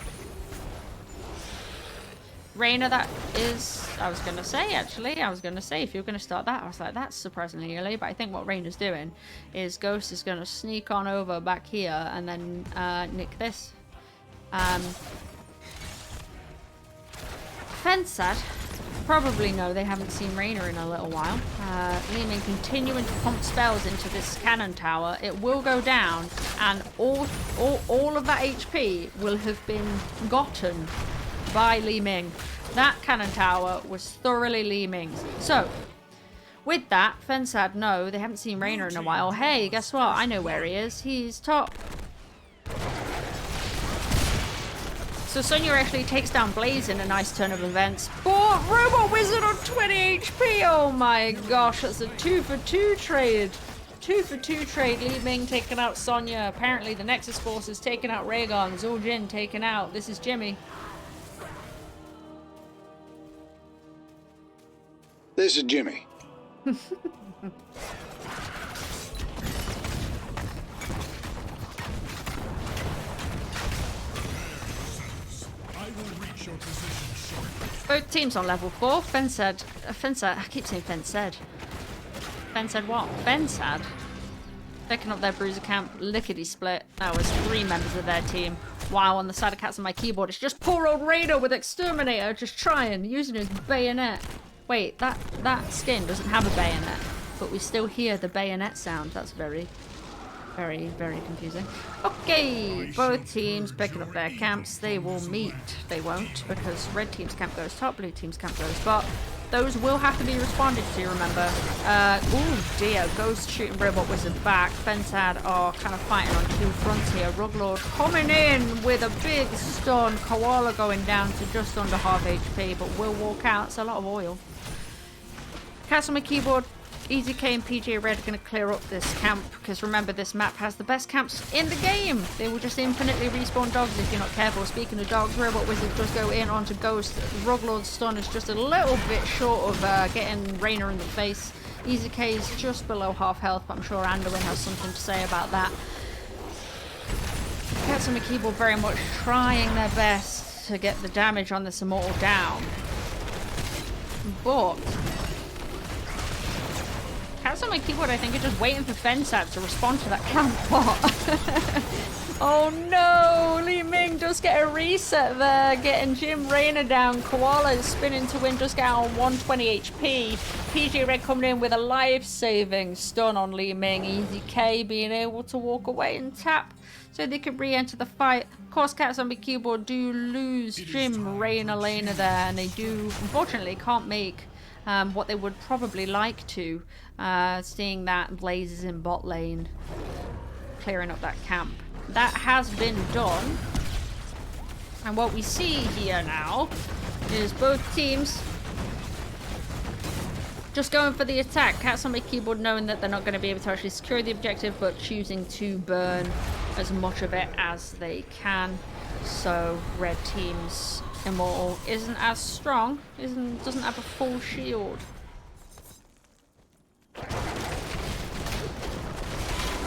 Reyna, that is, I was going to say if you're going to start that, I was like, that's surprisingly early, but I think what Reyna's doing is Ghost is going to sneak on over back here and then nick this. fensad probably know they haven't seen Reyna in a little while. Li Ming continuing to pump spells into this cannon tower. It will go down, and all of that HP will have been gotten by Li Ming. That cannon tower was thoroughly Li Ming's. So, with that, fensad know they haven't seen Reyna in a while. Hey, guess what? I know where he is. He's top. So Sonya actually takes down Blaze in a nice turn of events. But Robot Wizard on 20 HP! Oh my gosh, that's a 2-for-2 trade. 2-for-2 trade. Li Ming taking out Sonya. Apparently the Nexus Force is taking out Rhaegar. Zul'jin taken out. This is Jimmy. This is Jimmy. Both teams on level 4. Fensad, I keep saying fensad. Fensad what? Fensad. Picking up their bruiser camp, lickety split. That was 3 members of their team. While on the side of Cats on my keyboard, it's just poor old Raider with Exterminator just trying, using his bayonet. Wait, that skin doesn't have a bayonet, but we still hear the bayonet sound. That's very, very, very confusing. Okay, both teams picking up their camps. They will meet. They won't, because red team's camp goes top, blue team's camp goes bottom. Those will have to be responded to, remember. Oh dear, Ghost shooting Robot Wizard back. Fensad are kind of fighting on 2 fronts here. Ruglord coming in with a big stun. Koala going down to just under half HP, but will walk out. It's a lot of oil. Cats on my keyboard, Easy K and PJ Red are going to clear up this camp, because remember, this map has the best camps in the game. They will just infinitely respawn dogs if you're not careful. Speaking of dogs, Robot Wizard does go in onto Ghost. Ruglord's stun is just a little bit short of getting Reyna in the face. Easy K is just below half health, but I'm sure Anduin has something to say about that. Cats on my keyboard very much trying their best to get the damage on this Immortal down. But Cats on my keyboard, I think, are just waiting for fensad to respond to that camp bot. Oh no! Li Ming does get a reset there, getting Jim Reyna down. Koala is spinning to win, just get out on 120 HP. PJ Red coming in with a life-saving stun on Li Ming. Easy K being able to walk away and tap so they can re-enter the fight. Of course, Cats on my keyboard do lose Jim Reyna there, and they do, unfortunately, can't make what they would probably like to, seeing that Blaze is in bot lane, clearing up that camp. That has been done. And what we see here now is both teams just going for the attack. Cats on my keyboard knowing that they're not going to be able to actually secure the objective, but choosing to burn as much of it as they can. So red team's Immortal isn't as strong, doesn't have a full shield.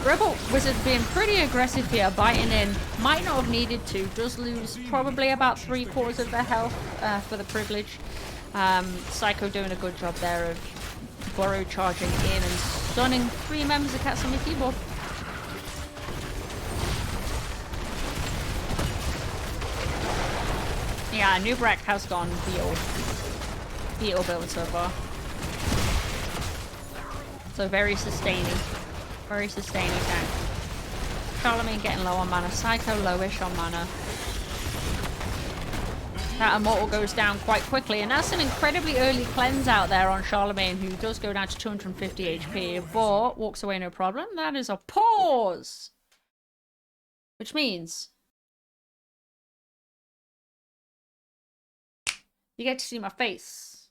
Rebel Wizard being pretty aggressive here, biting in. Might not have needed to. Does lose probably about 3/4 of their health for the privilege. Psycho doing a good job there of burrow charging in and stunning 3 members of Cats on the keyboard. Yeah, Nubrek has gone beetle build so far. So very sustaining. Very sustaining tank. Charlemagne getting low on mana. Psycho lowish on mana. That Immortal goes down quite quickly. And that's an incredibly early cleanse out there on Charlemagne, who does go down to 250 HP, but walks away no problem. That is a pause! Which means you get to see my face.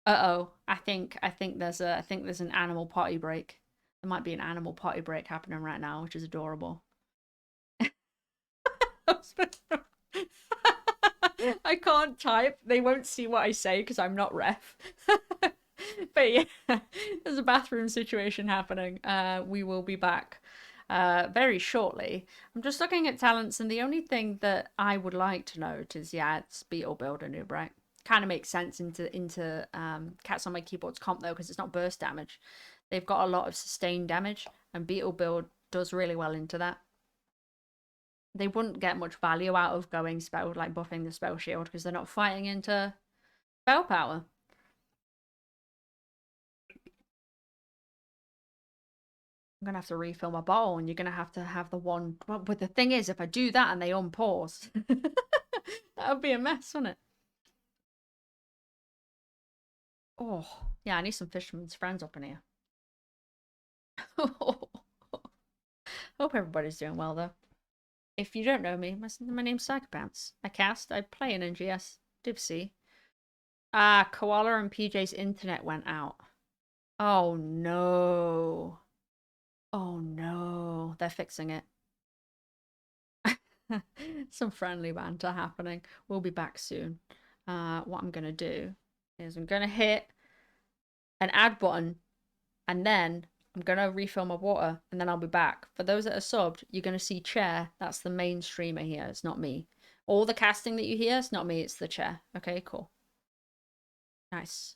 Uh-oh. I think there's an animal potty break. There might be an animal potty break happening right now, which is adorable. I can't type. They won't see what I say because I'm not ref. But yeah, there's a bathroom situation happening. We will be back very shortly. I'm just looking at talents, and the only thing that I would like to note is, yeah, it's Beetle Builder noob, right? Kind of makes sense into Cats on my keyboard's comp though, because it's not burst damage. They've got a lot of sustained damage, and Beetle Build does really well into that. They wouldn't get much value out of going spell, like buffing the spell shield, because they're not fighting into spell power. I'm gonna have to refill my bottle, and you're gonna have to have the one. But the thing is, if I do that and they unpause, that would be a mess, wouldn't it? Oh, yeah, I need some Fisherman's Friends up in here. Hope everybody's doing well, though. If you don't know me, my name's Psychopants. I play in NGS Div C. Ah, Koala and PJ's internet went out. Oh no. Oh no. They're fixing it. Some friendly banter happening. We'll be back soon. What I'm gonna do is I'm gonna hit an add button, and then I'm gonna refill my water, and then I'll be back. For those that are subbed, you're gonna see Chair. That's the main streamer here. It's not me. All the casting that you hear, it's not me, it's the Chair. Okay, cool. Nice.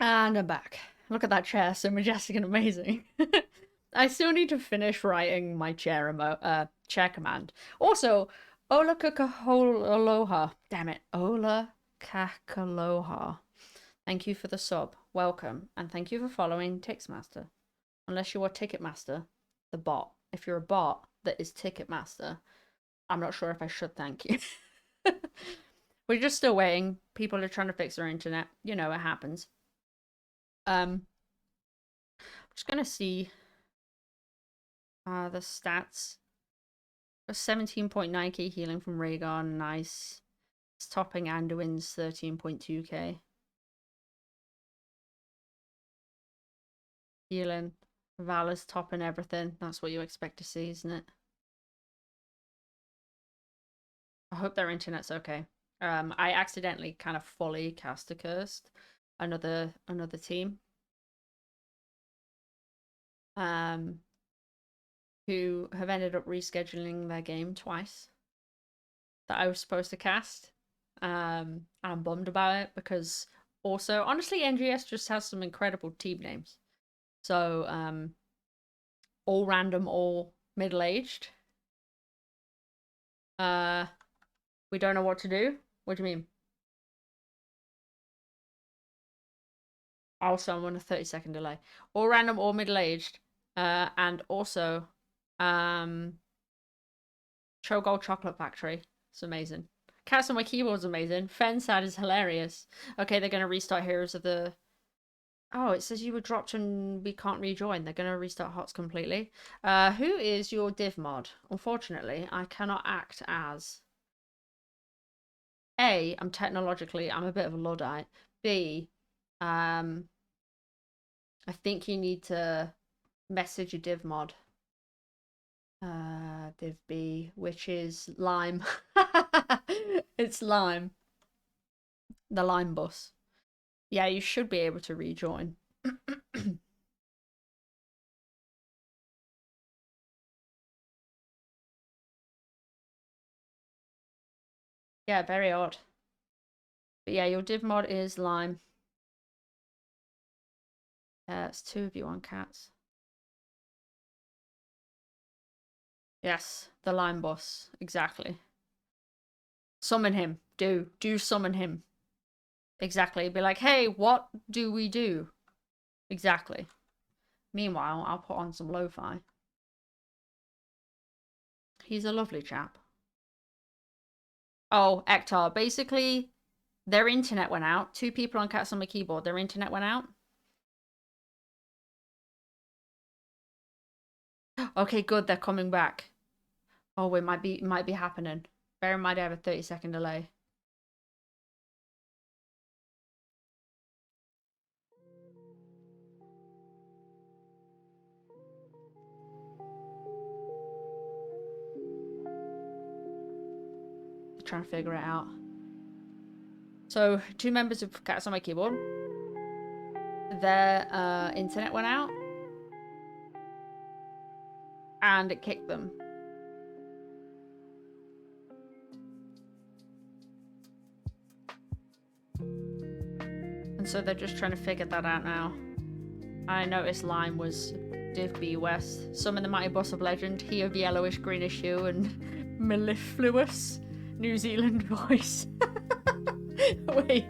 And I'm back. Look at that chair, so majestic and amazing. I still need to finish writing my chair command. Also, Ola Kakaloha. Damn it. Ola Kakaloha. Thank you for the sub. Welcome. And thank you for following Tixmaster. Unless you are Ticketmaster, the bot. if you're a bot that is Ticketmaster, I'm not sure if I should thank you. We're just still waiting. People are trying to fix their internet. You know, it happens. I'm just gonna see the stats. 17.9k healing from Rhaegar, nice. It's topping Anduin's 13.2k. Healing. Valor's topping everything. That's what you expect to see, isn't it? I hope their internet's okay. I accidentally kind of fully cast cursed another team. Who have ended up rescheduling their game twice that I was supposed to cast. And I'm bummed about it because also, honestly, NGS just has some incredible team names. So, all random, all middle-aged. We don't know what to do. What do you mean? Also, I'm on a 30-second delay. All random, all middle-aged. And also, Chogold Chocolate Factory. It's amazing. Cats on my keyboard's amazing. Fensad is hilarious. Okay, they're gonna restart Heroes of the... Oh, it says you were dropped and we can't rejoin. They're gonna restart HOTS completely. Who is your div mod? Unfortunately, I cannot act as... A, I'm a bit of a Luddite. B, I think you need to message a div mod. Div B, which is Lime. It's Lime. The Lime bus. Yeah, you should be able to rejoin. Yeah, very odd. But yeah, your div mod is Lime. It's 2 of you on cats. Yes, the Lime boss. Exactly. Summon him. Do summon him. Exactly. Be like, hey, what do we do? Exactly. Meanwhile, I'll put on some lo-fi. He's a lovely chap. Oh, Ektar. Basically, their internet went out. 2 people on cats on my keyboard. Their internet went out. Okay, good. They're coming back. Oh, it might be happening. Bear in mind, I have a 30-second delay. Trying to figure it out. So 2 members of Cats on my keyboard. Their internet went out. And it kicked them. And so they're just trying to figure that out now. I noticed Lime was Div B West. Summon the mighty boss of legend. He of yellowish greenish hue and mellifluous New Zealand voice. Wait.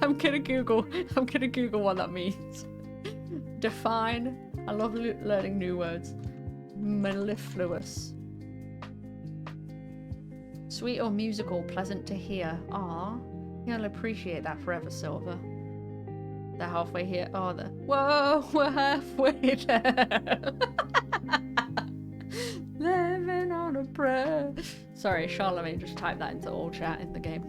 I'm gonna Google what that means. Define. I love learning new words. Mellifluous. Sweet or musical, pleasant to hear. Ah, you'll appreciate that forever, Silver. They're halfway here. Oh, whoa, we're halfway there. Living on a prayer. Sorry, Charlemagne just typed that into all chat in the game.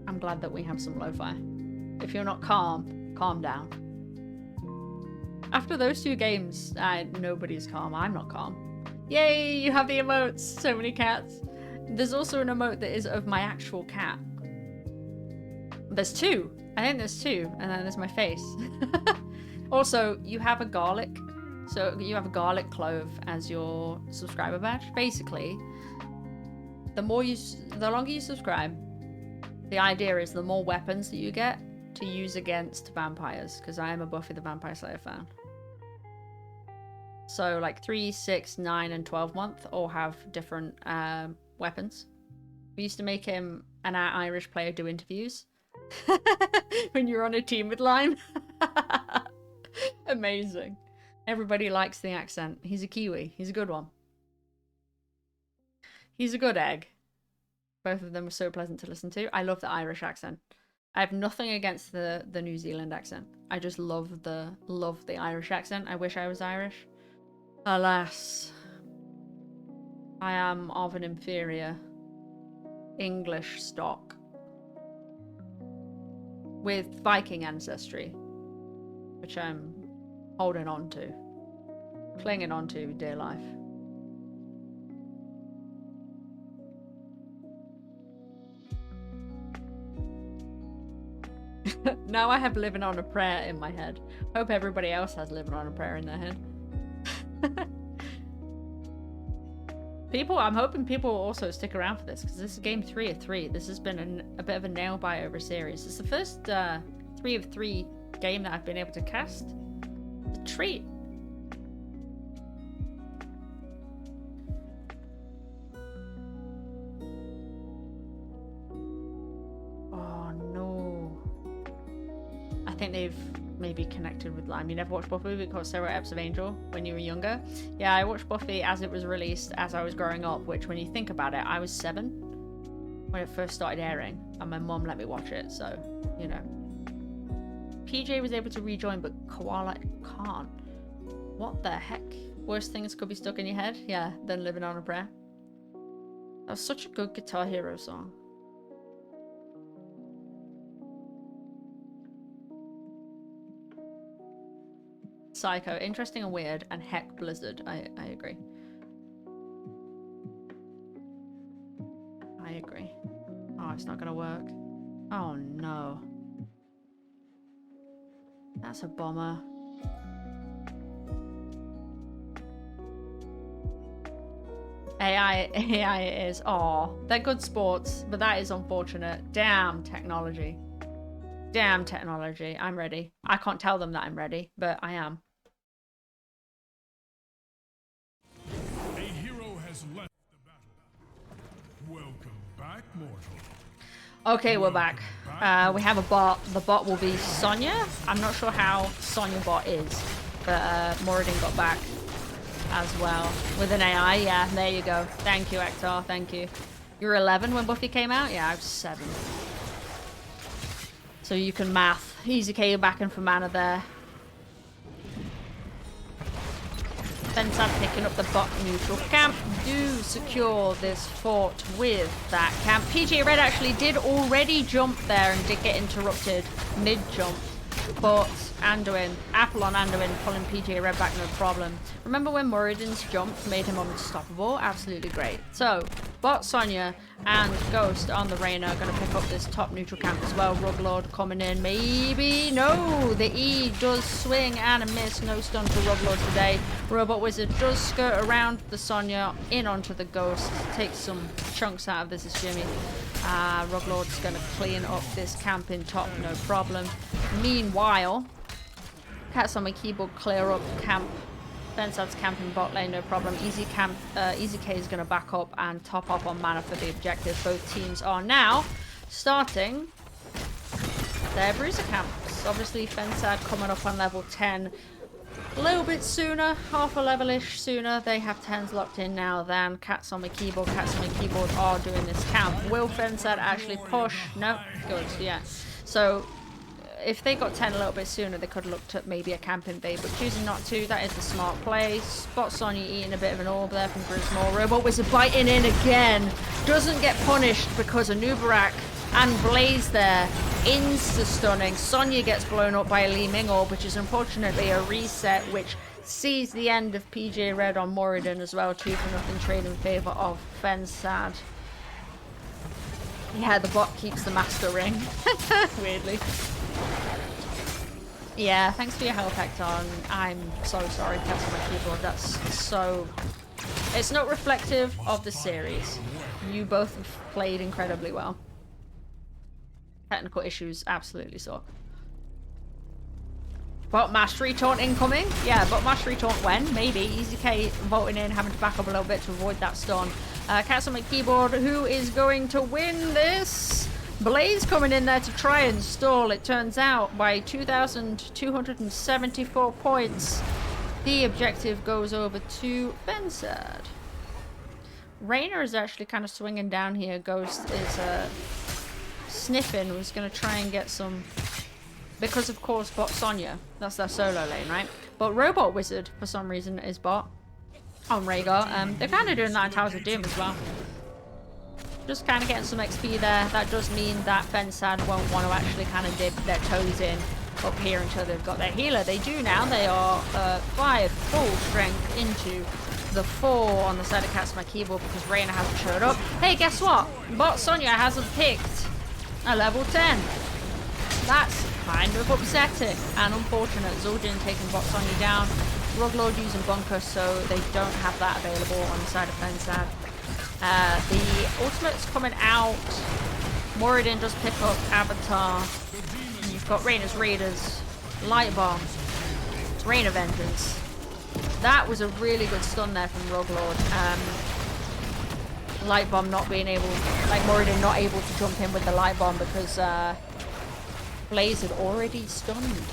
I'm glad that we have some lo-fi. If you're not calm, calm down. After those 2 games, nobody's calm. I'm not calm. Yay, you have the emotes. So many cats. There's also an emote that is of my actual cat. There's 2. I think there's 2. And then there's my face. Also, you have a garlic. So you have a garlic clove as your subscriber badge. Basically, the longer you subscribe, the idea is the more weapons that you get to use against vampires. Because I am a Buffy the Vampire Slayer fan. So like 3, 6, 9, and 12 month all have different weapons. We used to make him and our Irish player do interviews when you're on a team with Lime. Amazing. Everybody likes the accent. He's a Kiwi. He's a good one. He's a good egg. Both of them were so pleasant to listen to. I love the Irish accent. I have nothing against the New Zealand accent. I just love the Irish accent. I wish I was Irish. Alas, I am of an inferior English stock with Viking ancestry, which I'm holding on to, clinging on to dear life. Now I have living on a prayer in my head. Hope everybody else has living on a prayer in their head. I'm hoping people will also stick around for this, because this is game 3 of 3. This has been a bit of a nail biter over series. It's the first 3 of 3 game that I've been able to cast. It's a treat. Oh no. I think they've maybe connected with Lime. You never watched Buffy because there were episodes of Angel when you were younger? Yeah, I watched Buffy as it was released as I was growing up, which when you think about it, I was 7 when it first started airing, and my mum let me watch it, so, you know. PJ was able to rejoin, but Koala can't. What the heck? Worst things could be stuck in your head? Yeah, than living on a prayer. That was such a good Guitar Hero song. Psycho, interesting and weird, and heck Blizzard. I agree. I agree. Oh, it's not gonna work. Oh no. That's a bummer. AI it is. Oh, they're good sports, but that is unfortunate. Damn technology. Damn technology. I'm ready. I can't tell them that I'm ready, but I am. A hero has left the battle. Welcome back, mortal. Okay, we're back. We have a bot. The bot will be Sonya. I'm not sure how Sonya bot is, but Moradin got back as well with an AI. Yeah, there you go. Thank you, Ektar. Thank you. You were 11 when Buffy came out? Yeah, I was 7. So you can math. Easy K, you're backing for mana there. Fensad picking up the bot neutral camp. Do secure this fort with that camp. PJ Red actually did already jump there and did get interrupted mid-jump. But Anduin, Apple on Anduin, pulling PJ Red back, no problem. Remember when Moradin's jump made him unstoppable? Absolutely great. So, bot Sonya and Ghost on the Reyna are going to pick up this top neutral camp as well. Ruglord coming in, maybe? No! The E does swing and a miss. No stun for Ruglord today. Robot Wizard does skirt around the Sonya, in onto the Ghost. Takes some chunks out of this is Jimmy. Ruglord's going to clean up this camp in top, no problem. Meanwhile, Cats on my keyboard clear up camp. Fensad's camping bot lane, no problem. Easy K is going to back up and top up on mana for the objective. Both teams are now starting their bruiser camps. Obviously, Fensad coming up on level 10 a little bit sooner, half a level-ish sooner. They have 10s locked in now than Cats on my keyboard. Cats on my keyboard are doing this camp. Will Fensad actually push? No, good, yeah. So if they got 10 a little bit sooner, they could have looked at maybe a camp invade, but choosing not to, that is the smart play. Spot Sonya eating a bit of an orb there from Grismore. Robot Wizard biting in again. Doesn't get punished because of Nubarak and Blaze there. Insta-stunning. Sonya gets blown up by a Li Ming orb, which is unfortunately a reset, which sees the end of PJ Red on Moradin as well. 2-0 trade in favour of Fensad. Yeah, the bot keeps the master ring. Weirdly. Yeah, thanks for your help, Hector. I'm so sorry, Cats on my keyboard. That's so... It's not reflective of the series. You both have played incredibly well. Technical issues absolutely suck. Bot mastery taunt incoming? Yeah, bot mastery taunt when? Maybe. Easy K vaulting in, having to back up a little bit to avoid that stun. Cats on my keyboard, who is going to win this? Blaze coming in there to try and stall. It turns out by 2,274 points, the objective goes over to fensad. Rainer is actually kind of swinging down here. Ghost is sniffing. Was going to try and get some, because of course bot Sonya. That's their solo lane, right? But Robot Wizard for some reason is bot on Rhaegar. They're kind of doing that in Towers of Doom as well. Just kind of getting some XP there. That does mean that fensad won't want to actually kind of dip their toes in up here until they've got their healer. They do now. They are 5 full strength into the 4 on the side of Cats My Keyboard because Reyna hasn't showed up. Hey, guess what? Bot Sonya hasn't picked a level 10. That's kind of upsetting and unfortunate. Zul'jin taking bot Sonya down. Ruglord using Bunker, so they don't have that available on the side of fensad. The ultimate's coming out. Moradin does pick up Avatar. And you've got Reyna's Raiders, Light Bomb, Rain of Vengeance. That was a really good stun there from Ruglord. Light Bomb not being able, like Moradin not able to jump in with the Light Bomb because Blaze had already stunned.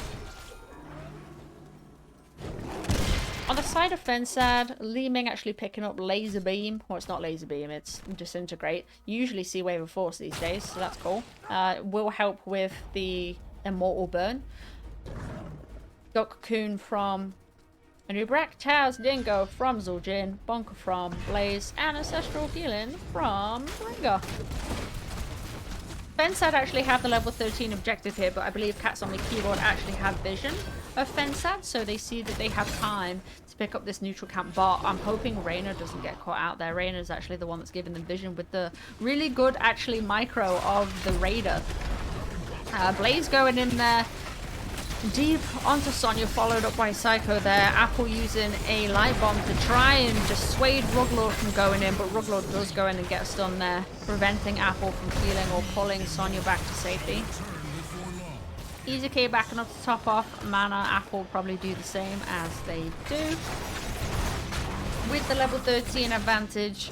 On the side of fensad, Li Ming actually picking up Laser Beam. Well, it's not Laser Beam, it's Disintegrate. Usually see Wave of Force these days, so that's cool. Will help with the Immortal Burn. Got Cocoon from Anubrak, Taz, Dingo from Zul'jin, Bunker from Blaze, and Ancestral Healing from Rengar. fensad actually have the level 13 objective here, but I believe Cats on the Keyboard actually have vision of fensad, so they see that they have time to pick up this neutral camp bot. I'm hoping Reyna doesn't get caught out there. Reyna is actually the one that's giving them vision with the really good, actually, micro of the Raider. Blaze going in there deep onto Sonya, followed up by Psycho there. Apple using a light bomb to try and dissuade Ruglord from going in, but Ruglord does go in and get a stun there, preventing Apple from healing or pulling Sonya back to safety. Easy K backing up to top off mana. Apple probably do the same as they do. With the level 13 advantage,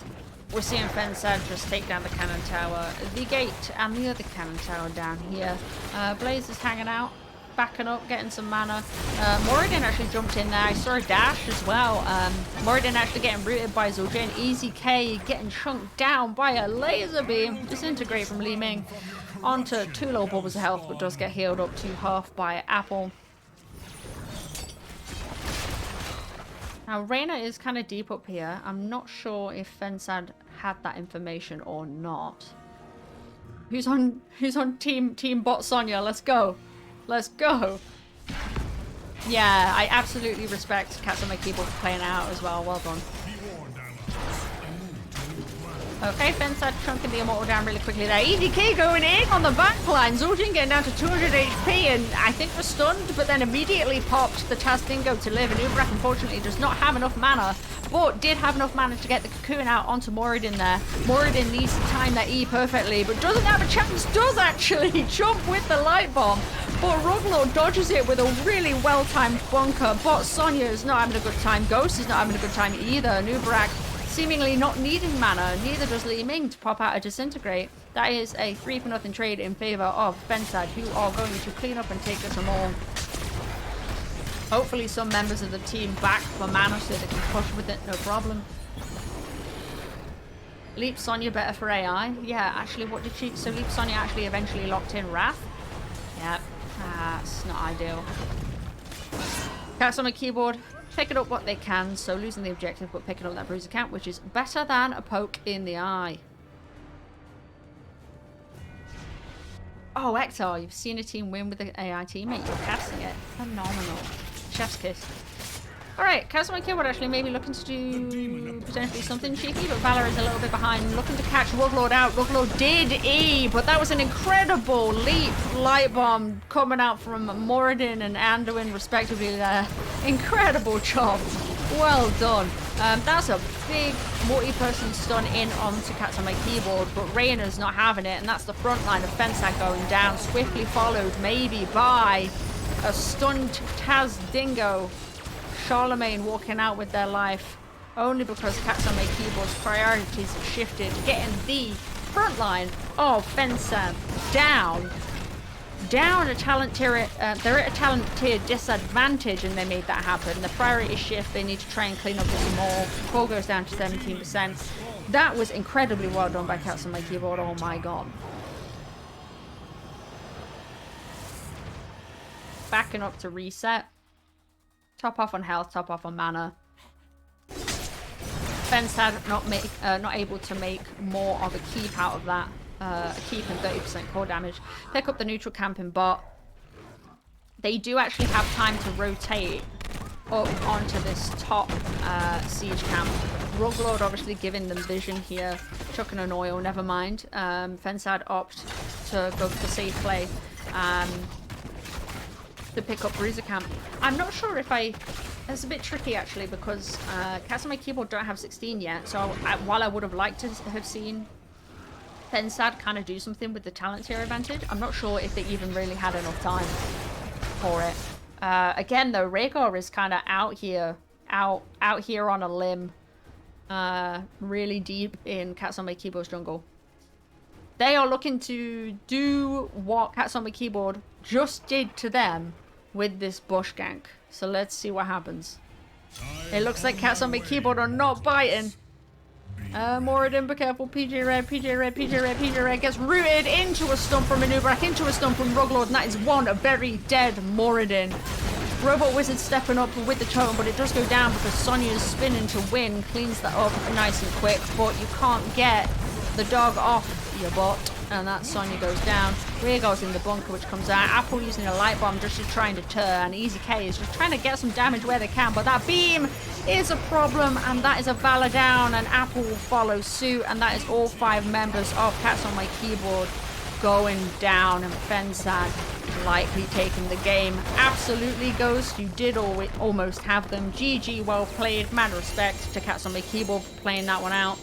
we're seeing fensad just take down the cannon tower, the gate, and the other cannon tower down here. Blaze is hanging out, backing up, getting some mana. Moradin actually jumped in there. I saw a dash as well. Moradin actually getting rooted by Zul'jin. Easy K getting chunked down by a laser beam. Disintegrate from Li Ming onto 2 low bubbles of health, but does get healed up to half by Apple. Now Reyna is kind of deep up here. I'm not sure if fensad had that information or not. Who's on team bot Sonya? Let's go. Let's go. Yeah, I absolutely respect Cats on my Keyboard for playing out as well. Well done. Okay, fensad chunking the Immortal down really quickly there. EDK going in on the back line. Zul'jin getting down to 200 HP and I think was stunned, but then immediately popped the Taz Dingo to live. And Ubrak unfortunately does not have enough mana, but did have enough mana to get the Cocoon out onto Moradin there. Moradin needs to time that E perfectly, but doesn't have a chance. Does actually jump with the light bomb, but Ruglord dodges it with a really well-timed bunker. Bot Sonya is not having a good time. Ghost is not having a good time either. Ubrak seemingly not needing mana, neither does Li Ming to pop out a Disintegrate. That is a 3-for-0 trade in favor of fensad, who are going to clean up and take this from all. Hopefully some members of the team back for mana so they can push with it, no problem. Leap Sonya better for AI. Yeah, actually, what did she... So Leap Sonya actually eventually locked in Wrath. Yep, that's not ideal. Cats on my Keyboard, picking up what they can, so losing the objective but picking up that bruiser count, which is better than a poke in the eye. Oh, Ektar, you've seen a team win with the AI teammate. You're casting it. Phenomenal. Chef's kiss. Alright, Cats on my Keyboard actually maybe looking to do potentially something cheeky, but Valor is a little bit behind, looking to catch Ruglord out. Ruglord did E, but that was an incredible leap. Light bomb coming out from Moradin and Anduin respectively there. Incredible job. Well done. That's a big multi-person stun in onto Cats on my Keyboard, but Reyna's not having it, and that's the front line of fensad going down, swiftly followed maybe by a stunned Taz Dingo. Charlemagne walking out with their life only because Cats on my Keyboard's priorities have shifted, getting the front line. Oh, fensad down. Down a talent tier. They're at a talent tier disadvantage, and they made that happen. The priority shift. They need to try and clean up this more. Core goes down to 17%. That was incredibly well done by Cats on my keyboard. Oh my god. Backing up to reset. Top off on health. Top off on mana. Fensad not able to make more of a keep out of that. Keep and 30% core damage. Pick up the neutral camp in bot. They do actually have time to rotate up onto this top siege camp. Ruglord obviously giving them vision here. Chucking an oil, never mind. Fensad opt to go for safe play. To pick up Bruiser camp. I'm not sure if it's a bit tricky actually, because Cats on my keyboard don't have 16 yet, so while I would have liked to have seen fensad kind of do something with the talent tier advantage, I'm not sure if they even really had enough time for it. Again though, Rhaegar is kind of out here on a limb, really deep in Cats on my keyboard's jungle. They are looking to do what Cats on my keyboard just did to them with this bush gank. So let's see what happens. It looks like Cats on my keyboard are not biting. Moradin, be careful. PJ Red, PJ Red, PJ Red, PJ Red gets rooted into a stun from Manubrak, into a stun from Ruglord, and that is one very dead Moradin. Robot Wizard stepping up with the totem, but it does go down because Sonya's spinning to win, cleans that up nice and quick, but you can't get the dog off your bot, and that Sonya goes down. Rhaegar's in the bunker, which comes out. Apple using a light bomb just to try and deter, and Easy K is just trying to get some damage where they can, but that beam is a problem, and that is a Valor down, and Apple will follow suit, and that is all 5 members of Cats on my keyboard going down, and fensad likely taking the game. Absolutely, Ghost, you did almost have them. GG, well played. Mad respect to Cats on my keyboard for playing that one out.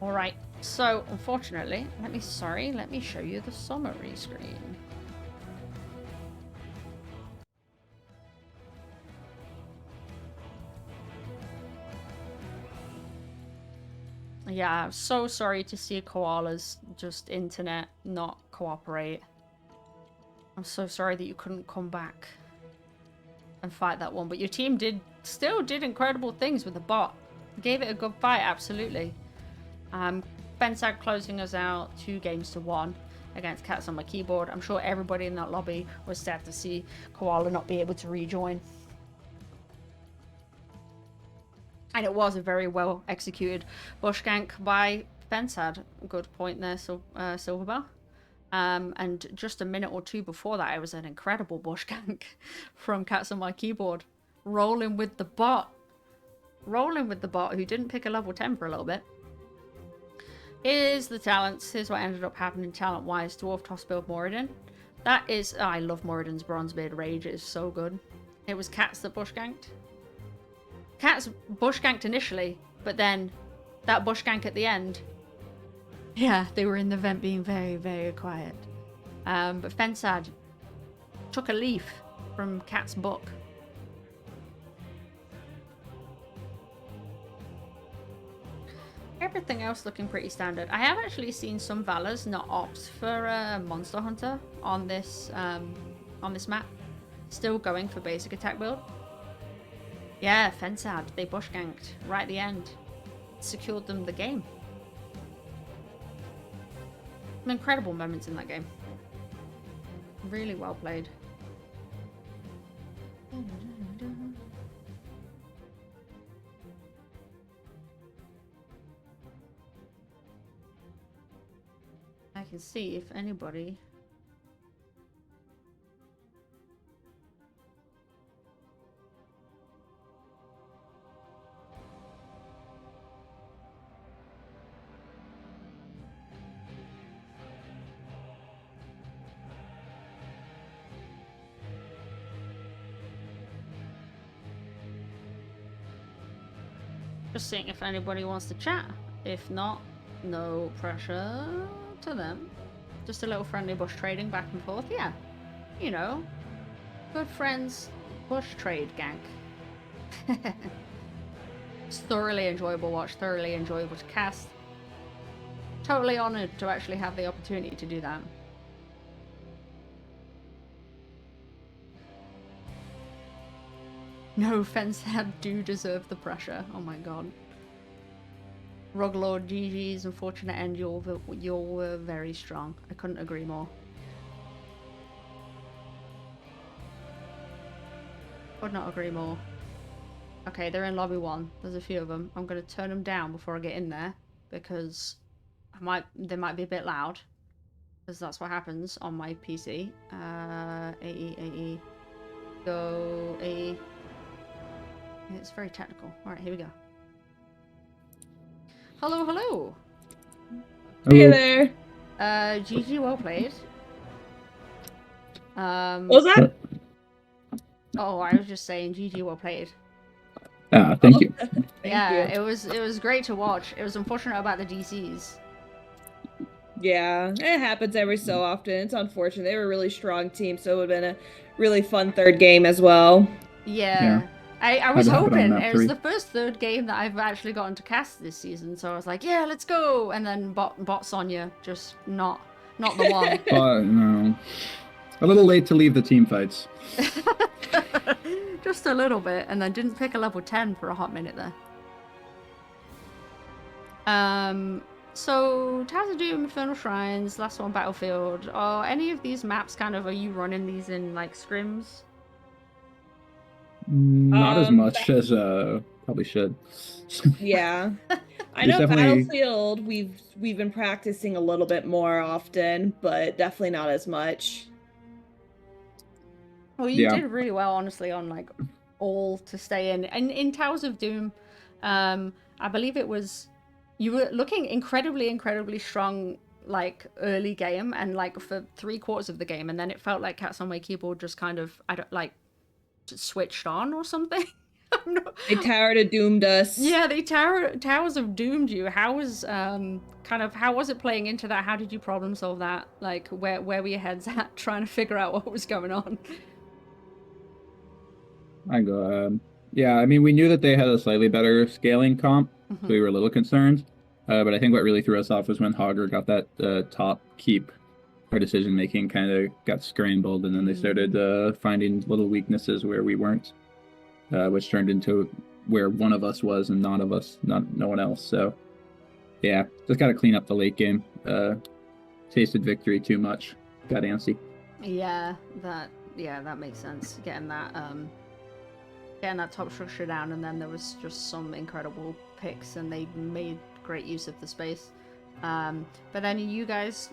Alright, so unfortunately, let me show you the summary screen. Yeah, I'm so sorry to see Koala's just internet not cooperate. I'm so sorry that you couldn't come back and fight that one, but your team still did incredible things with the bot. Gave it a good fight, absolutely. Fensad closing us out 2-1 against Cats on my keyboard. I'm sure everybody in that lobby was sad to see Koala not be able to rejoin. And it was a very well executed bush gank by fensad. Good point there, Silverbell. And just a minute or two before that, it was an incredible bush gank from Cats on my keyboard. Rolling with the bot. Rolling with the bot, who didn't pick a level 10 for a little bit. Here's the talents. Here's what ended up happening talent-wise. Dwarf Toss build Moradin. That is... Oh, I love Moradin's Bronzebeard Rage. It is so good. It was Cats that bush ganked. Cats bush ganked initially, but then that bush gank at the end... Yeah, they were in the vent being very, very quiet. But fensad took a leaf from Cat's book. Everything else looking pretty standard. I have actually seen some Valors not opt for Monster Hunter on this map. Still going for basic attack build. Yeah, fensad. They bush ganked right at the end. Secured them the game. Some incredible moments in that game. Really well played. I can see if anybody... Just seeing if anybody wants to chat. If not, no pressure to them. Just a little friendly bush trading back and forth. Yeah. You know, good friends, bush trade gang. It's thoroughly enjoyable watch, thoroughly enjoyable to cast. Totally honored to actually have the opportunity to do that. No, fensad do deserve the pressure. Oh my god. Ruglord, GG's, unfortunate end. You're very strong. I couldn't agree more. Could not agree more. Okay, they're in lobby 1. There's a few of them. I'm gonna turn them down before I get in there because they might be a bit loud. Because that's what happens on my PC. AE. Go AE. It's very technical. Alright, here we go. Hello. Hey there. GG, well played. What was that? Oh, I was just saying GG, well played. Thank you. Yeah, it was great to watch. It was unfortunate about the DCs. Yeah, it happens every so often. It's unfortunate. They were a really strong team, so it would have been a really fun third game as well. Yeah. I was Had to happen on hoping. map It was 3. the first third game that I've actually gotten to cast this season, so I was like, yeah, let's go. And then bot Sonya, just not the one. No. A little late to leave the team fights. Just a little bit, and then didn't pick a level 10 for a hot minute there. So Towers of Doom, Infernal Shrines, last one Battlefield. Are any of these maps are you running these in like scrims? Not as much as probably should. Yeah. I There's know definitely- Battlefield we've been practicing a little bit more often, but definitely not as much. Well, you Yeah. did really well, honestly, on like all to stay in. And in Towers of Doom, I believe it was you were looking incredibly strong like early game and like for 3/4 of the game, and then it felt like Cats on My Keyboard just kind of just switched on or something. They towered of doomed us. Yeah, they Towers of Doomed you. How was how was it playing into that? How did you problem solve that? Like where were your heads at trying to figure out what was going on? I go. Yeah, I mean, we knew that they had a slightly better scaling comp, so we were a little concerned. But I think what really threw us off was when Hogger got that top keep. Our decision making kind of got scrambled, and then they started finding little weaknesses where we weren't, which turned into where one of us was and no one else. So, yeah, just got to clean up the late game. Tasted victory too much. Got antsy. Yeah, that makes sense. Getting that top structure down, and then there was just some incredible picks, and they made great use of the space. But then you guys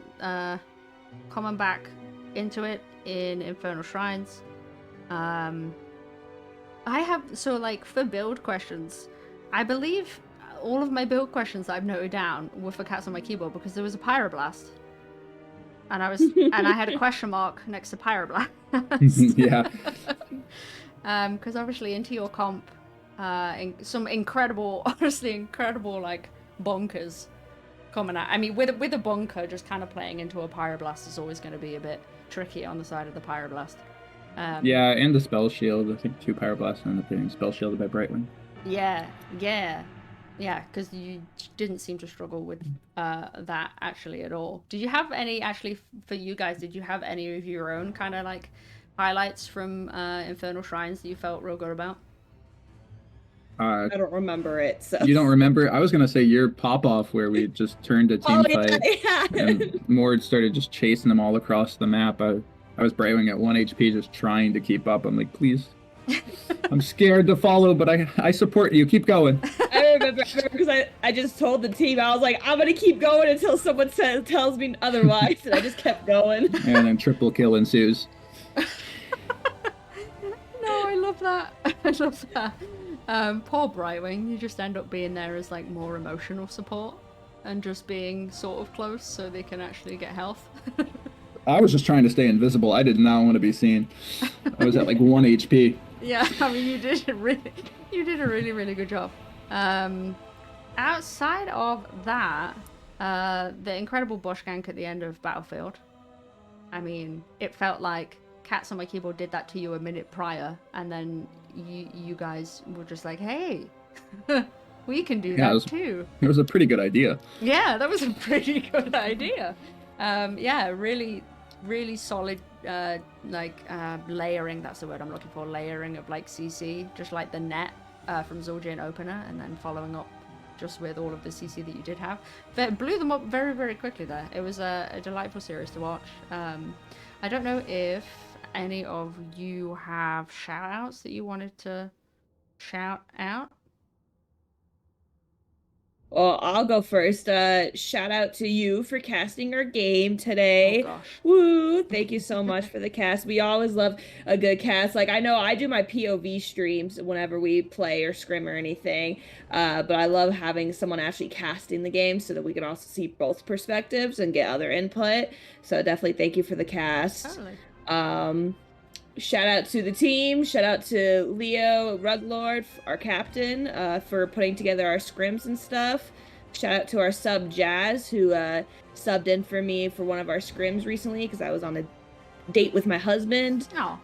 coming back into it in Infernal Shrines. I have for build questions, I believe all of my build questions that I've noted down were for Cats on My Keyboard because there was a Pyroblast. And I had a question mark next to Pyroblast. Yeah. Because obviously into your comp, some honestly incredible like bunkers coming out. I mean, with a bunker, just kind of playing into a Pyroblast is always going to be a bit tricky on the side of the Pyroblast. Yeah, and the spell shield. I think 2 Pyroblasts ended up getting spell shielded by Brightwing. Yeah, because you didn't seem to struggle with that actually at all. Did you have any, actually, for you guys, did you have any of your own kind of like highlights from Infernal Shrines that you felt real good about? I don't remember it. So. You don't remember? I was going to say your pop-off where we just turned a team fight and Mord started just chasing them all across the map. I was Brightwing at 1 HP just trying to keep up. I'm like, please. I'm scared to follow, but I support you. Keep going. I remember because I just told the team, I was like, I'm going to keep going until someone tells me otherwise. And I just kept going. And then triple kill ensues. No, I love that. I love that. Poor Brightwing, you just end up being there as like more emotional support and just being sort of close so they can actually get health. I was just trying to stay invisible. I did not want to be seen. I was at like 1 HP. Yeah, I mean you did a really good job. Outside of that, The incredible bush gank at the end of Battlefield. I mean, it felt like Cats on my keyboard did that to you a minute prior, and then you guys were just like, hey, we can do that too. It was a pretty good idea. Yeah, that was a pretty good idea. Yeah, really, really solid, layering, that's the word I'm looking for, layering of, like, CC, just like the net from Zul'jin opener, and then following up just with all of the CC that you did have. But blew them up very, very quickly there. It was a delightful series to watch. I don't know if any of you have shout-outs that you wanted to shout out. Well, I'll go first. Shout out to you for casting our game today. Oh, gosh. Woo! Thank you so much for the cast. We always love a good cast. Like, I know I do my POV streams whenever we play or scrim or anything, but I love having someone actually casting the game so that we can also see both perspectives and get other input. So definitely thank you for the cast. Totally. Shout out to the team. Shout out to Leo Ruglord, our captain, for putting together our scrims and stuff. Shout out to our sub Jazz, who subbed in for me for one of our scrims recently because I was on a date with my husband. Oh.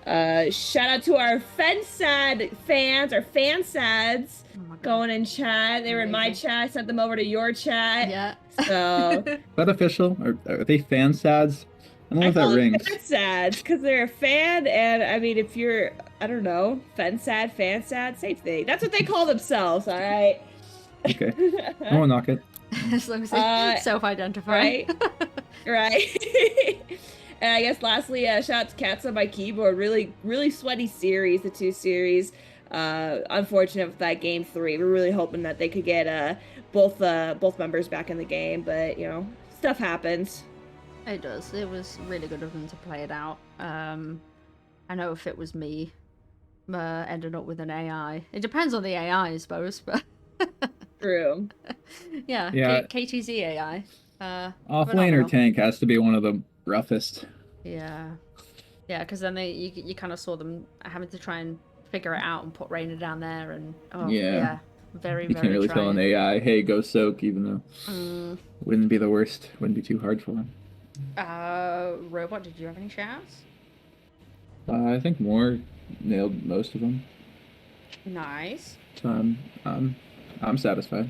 Shout out to our fensad fans, our fansads, going in chat. They were in my chat. I sent them over to your chat. Yeah. So. Is that official? Are they fansads? I don't know if that rings. Fansads, because they're a fan, and I mean, if you're, I don't know, fansad, same thing. That's what they call themselves, all right? Okay. I won't knock it. As long as they self-identify. Right? Right. And I guess lastly, shout out to Cats on my keyboard. Really, really sweaty series, the 2 series. Unfortunate with that game 3. We're really hoping that they could get both members back in the game, but, you know, stuff happens. It does. It was really good of them to play it out. I know if it was me, ended up with an AI. It depends on the AI, I suppose, but... True. Yeah. KTZ AI. Offlaner tank has to be one of the roughest. Yeah. Yeah, because then you kind of saw them having to try and figure it out and put Rainer down there, and very, you can't really tell an AI, hey, go soak, even though wouldn't be the worst. Wouldn't be too hard for them. Robot, did you have any shouts? I think Moore nailed most of them. Nice. So I'm satisfied.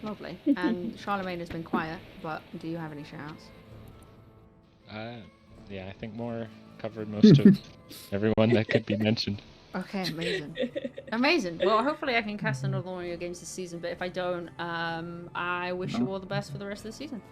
Lovely. And Charlemagne has been quiet, but do you have any shouts? Yeah, I think Moore covered most of everyone that could be mentioned. Okay, amazing. Amazing. Well, hopefully I can cast another one of your games this season, but if I don't, I wish you all the best for the rest of the season.